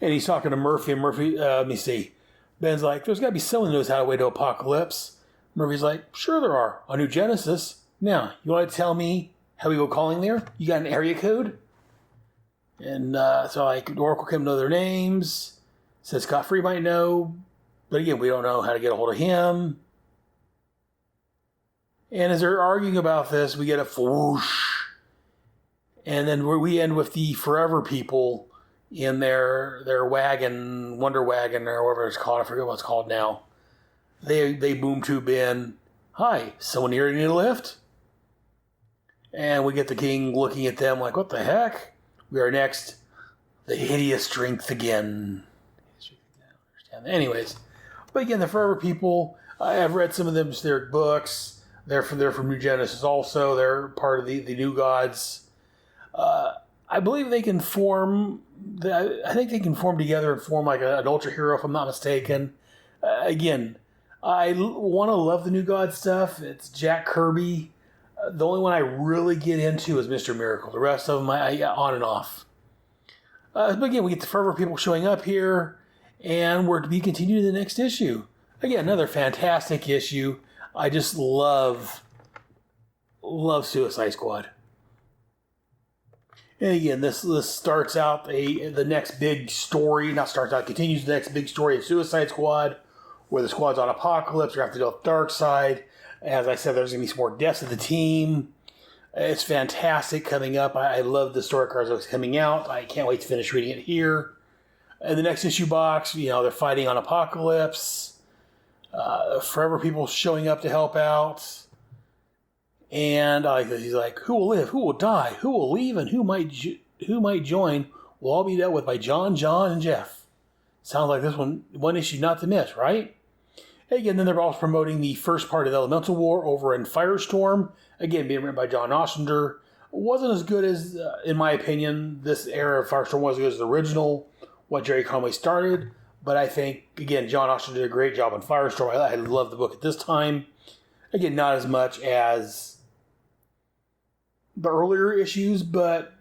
[SPEAKER 3] And he's talking to Murphy, and Murphy, let me see. Ben's like, there's got to be someone who knows how to way to Apokolipse. Murphy's like, sure there are. On New Genesis. Now, you want to tell me how we go calling there? You got an area code? And so like Oracle can know their names. Says Scott Free might know. But again, we don't know how to get a hold of him. And as they're arguing about this, we get a whoosh. And then we end with the Forever people in their wagon, Wonder Wagon, or whatever it's called. I forget what it's called now. They boom tube in. Hi, someone here need a lift? And we get the king looking at them like, what the heck? We are next. The hideous strength again. Anyways, but again, the Forever people, I've read some of them, their books. They're from New Genesis also. They're part of the New Gods. I believe they can form. I think they can form together and form like an ultra hero, if I'm not mistaken. Again, I want to love the New God stuff. It's Jack Kirby. The only one I really get into is Mr. Miracle. The rest of them, I on and off. But again, we get the Forever people showing up here, and we're to be continued in the next issue. Again, another fantastic issue. I just love Suicide Squad. And again, this starts out the next big story. Not starts out, continues the next big story of Suicide Squad, where the squad's on Apokolipse. They have to deal with Darkseid. As I said, there's going to be some more deaths of the team. It's fantastic coming up. I love the story cards that's coming out. I can't wait to finish reading it here. In the next issue box, they're fighting on Apokolipse. Forever people showing up to help out. And he's like, who will live? Who will die? Who will leave? And who might join will all be dealt with by John, and Jeff. Sounds like this one issue not to miss, right? Again, then they're also promoting the first part of the Elemental War over in Firestorm. Again, being written by John Ostrander. Wasn't as good as, in my opinion, this era of Firestorm wasn't as good as the original, what Jerry Conway started. But I think, again, John Ostrander did a great job on Firestorm. I love the book at this time. Again, not as much as the earlier issues, but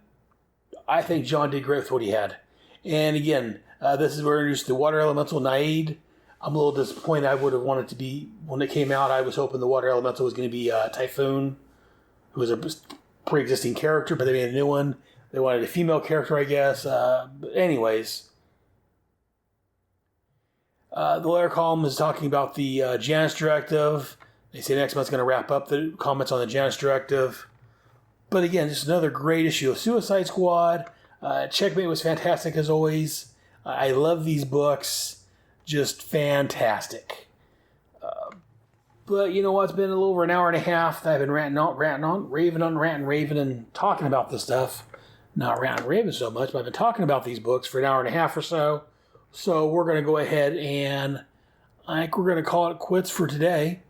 [SPEAKER 3] I think John did great with what he had. And again, this is where we introduced the Water Elemental Naid. I'm a little disappointed. I would have wanted to be, when it came out, I was hoping the Water Elemental was going to be Typhoon, who was a pre-existing character, but they made a new one. They wanted a female character, I guess. But anyways, the letter column is talking about the Janus Directive. They say next month's going to wrap up the comments on the Janus Directive. But again, just another great issue of Suicide Squad. Checkmate was fantastic as always. I love these books. Just fantastic. But you know what? It's been a little over an hour and a half that I've been ranting on, raving and talking about this stuff. Not ranting and raving so much, but I've been talking about these books for an hour and a half or so. So we're going to go ahead and I think we're going to call it quits for today.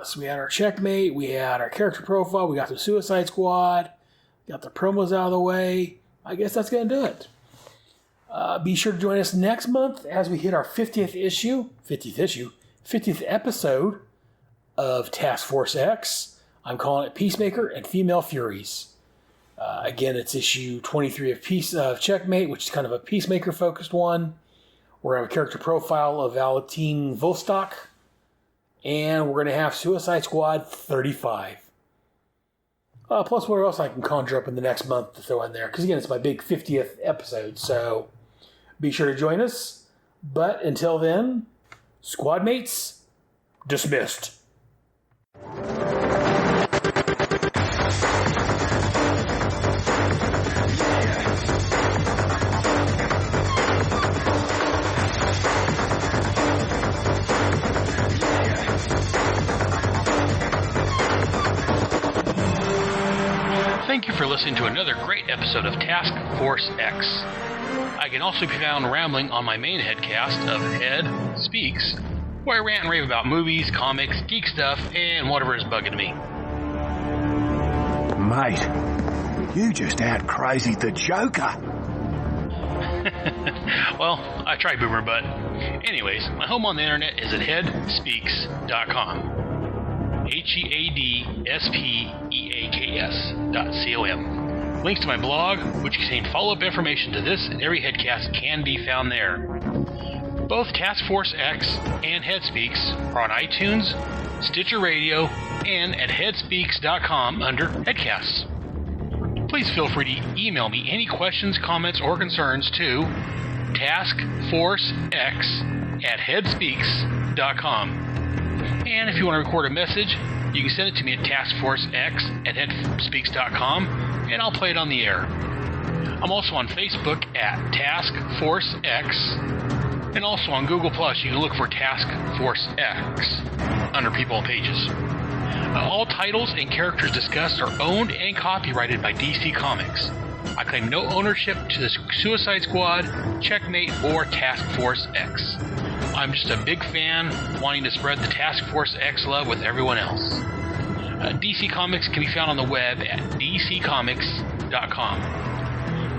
[SPEAKER 3] So we had our Checkmate, we had our character profile, we got the Suicide Squad, got the promos out of the way. I guess that's going to do it. Be sure to join us next month as we hit our 50th episode of Task Force X. I'm calling it Peacemaker and Female Furies. Again, it's issue 23 of Checkmate, which is kind of a Peacemaker-focused one. We're going to have a character profile of Valentine Vostok. And we're going to have Suicide Squad 35. Plus what else I can conjure up in the next month to throw in there. Because again, it's my big 50th episode. So be sure to join us. But until then, squad mates, dismissed.
[SPEAKER 16] Thank you for listening to another great episode of Task Force X. I can also be found rambling on my main headcast of Head Speaks, where I rant and rave about movies, comics, geek stuff, and whatever is bugging me.
[SPEAKER 12] Mate, you just out-crazied the Joker.
[SPEAKER 16] Well, I tried, Boomer, but anyways, my home on the internet is at headspeaks.com. HEADSPEAKS.com. Links to my blog, which contain follow-up information to this and every headcast, can be found there. Both Task Force X and Headspeaks are on iTunes, Stitcher Radio, and at headspeaks.com under Headcasts. Please feel free to email me any questions, comments, or concerns to taskforcex@headspeaks.com. And if you want to record a message, you can send it to me at taskforcex@headspeaks.com, and I'll play it on the air. I'm also on Facebook at Task Force X, and also on Google+, you can look for Task Force X under People and Pages. All titles and characters discussed are owned and copyrighted by DC Comics. I claim no ownership to the Suicide Squad, Checkmate, or Task Force X. I'm just a big fan wanting to spread the Task Force X love with everyone else. DC Comics can be found on the web at dccomics.com.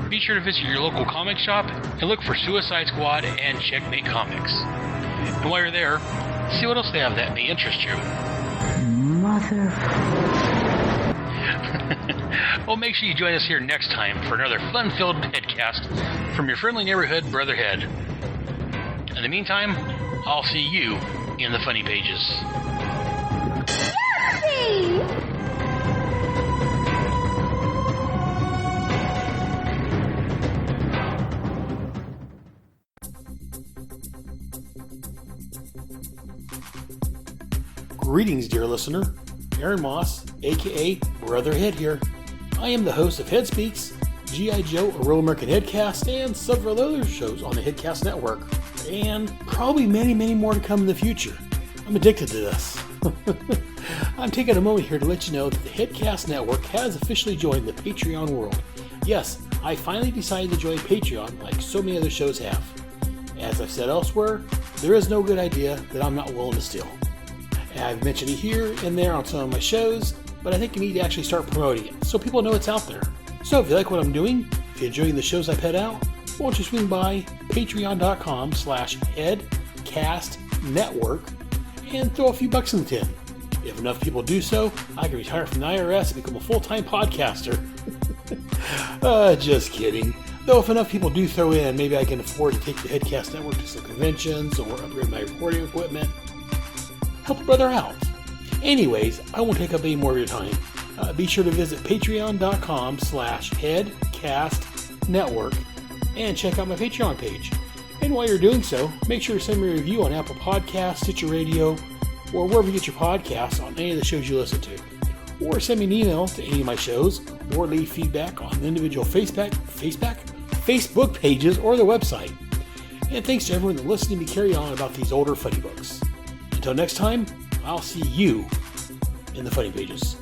[SPEAKER 16] Be sure to visit your local comic shop and look for Suicide Squad and Checkmate Comics. And while you're there, see what else they have that may interest you.
[SPEAKER 4] Mother.
[SPEAKER 16] Well, make sure you join us here next time for another fun-filled headcast from your friendly neighborhood Brotherhead. In the meantime, I'll see you in the funny pages.
[SPEAKER 3] Greetings, dear listener. Aaron Moss, aka Brotherhead here. I am the host of Headspeaks, G.I. Joe, a Real American Headcast, and several other shows on the Headcast Network. And probably many, many more to come in the future. I'm addicted to this. I'm taking a moment here to let you know that the Headcast Network has officially joined the Patreon world. Yes, I finally decided to join Patreon like so many other shows have. As I've said elsewhere, there is no good idea that I'm not willing to steal. I've mentioned it here and there on some of my shows, but I think you need to actually start promoting it so people know it's out there. So if you like what I'm doing, if you're enjoying the shows I put out, why don't you swing by patreon.com/headcastnetwork and throw a few bucks in the tin. If enough people do so, I can retire from the IRS and become a full-time podcaster. Just kidding. Though if enough people do throw in, maybe I can afford to take the Headcast Network to some conventions or upgrade my recording equipment. Help a brother out. Anyways, I won't take up any more of your time. Be sure to visit patreon.com/headcastnetwork and check out my Patreon page. And while you're doing so, make sure to send me a review on Apple Podcasts, Stitcher Radio, or wherever you get your podcasts on any of the shows you listen to. Or send me an email to any of my shows, or leave feedback on the individual Facebook pages or the website. And thanks to everyone that listened to me carry on about these older funny books. Until next time, I'll see you in the funny pages.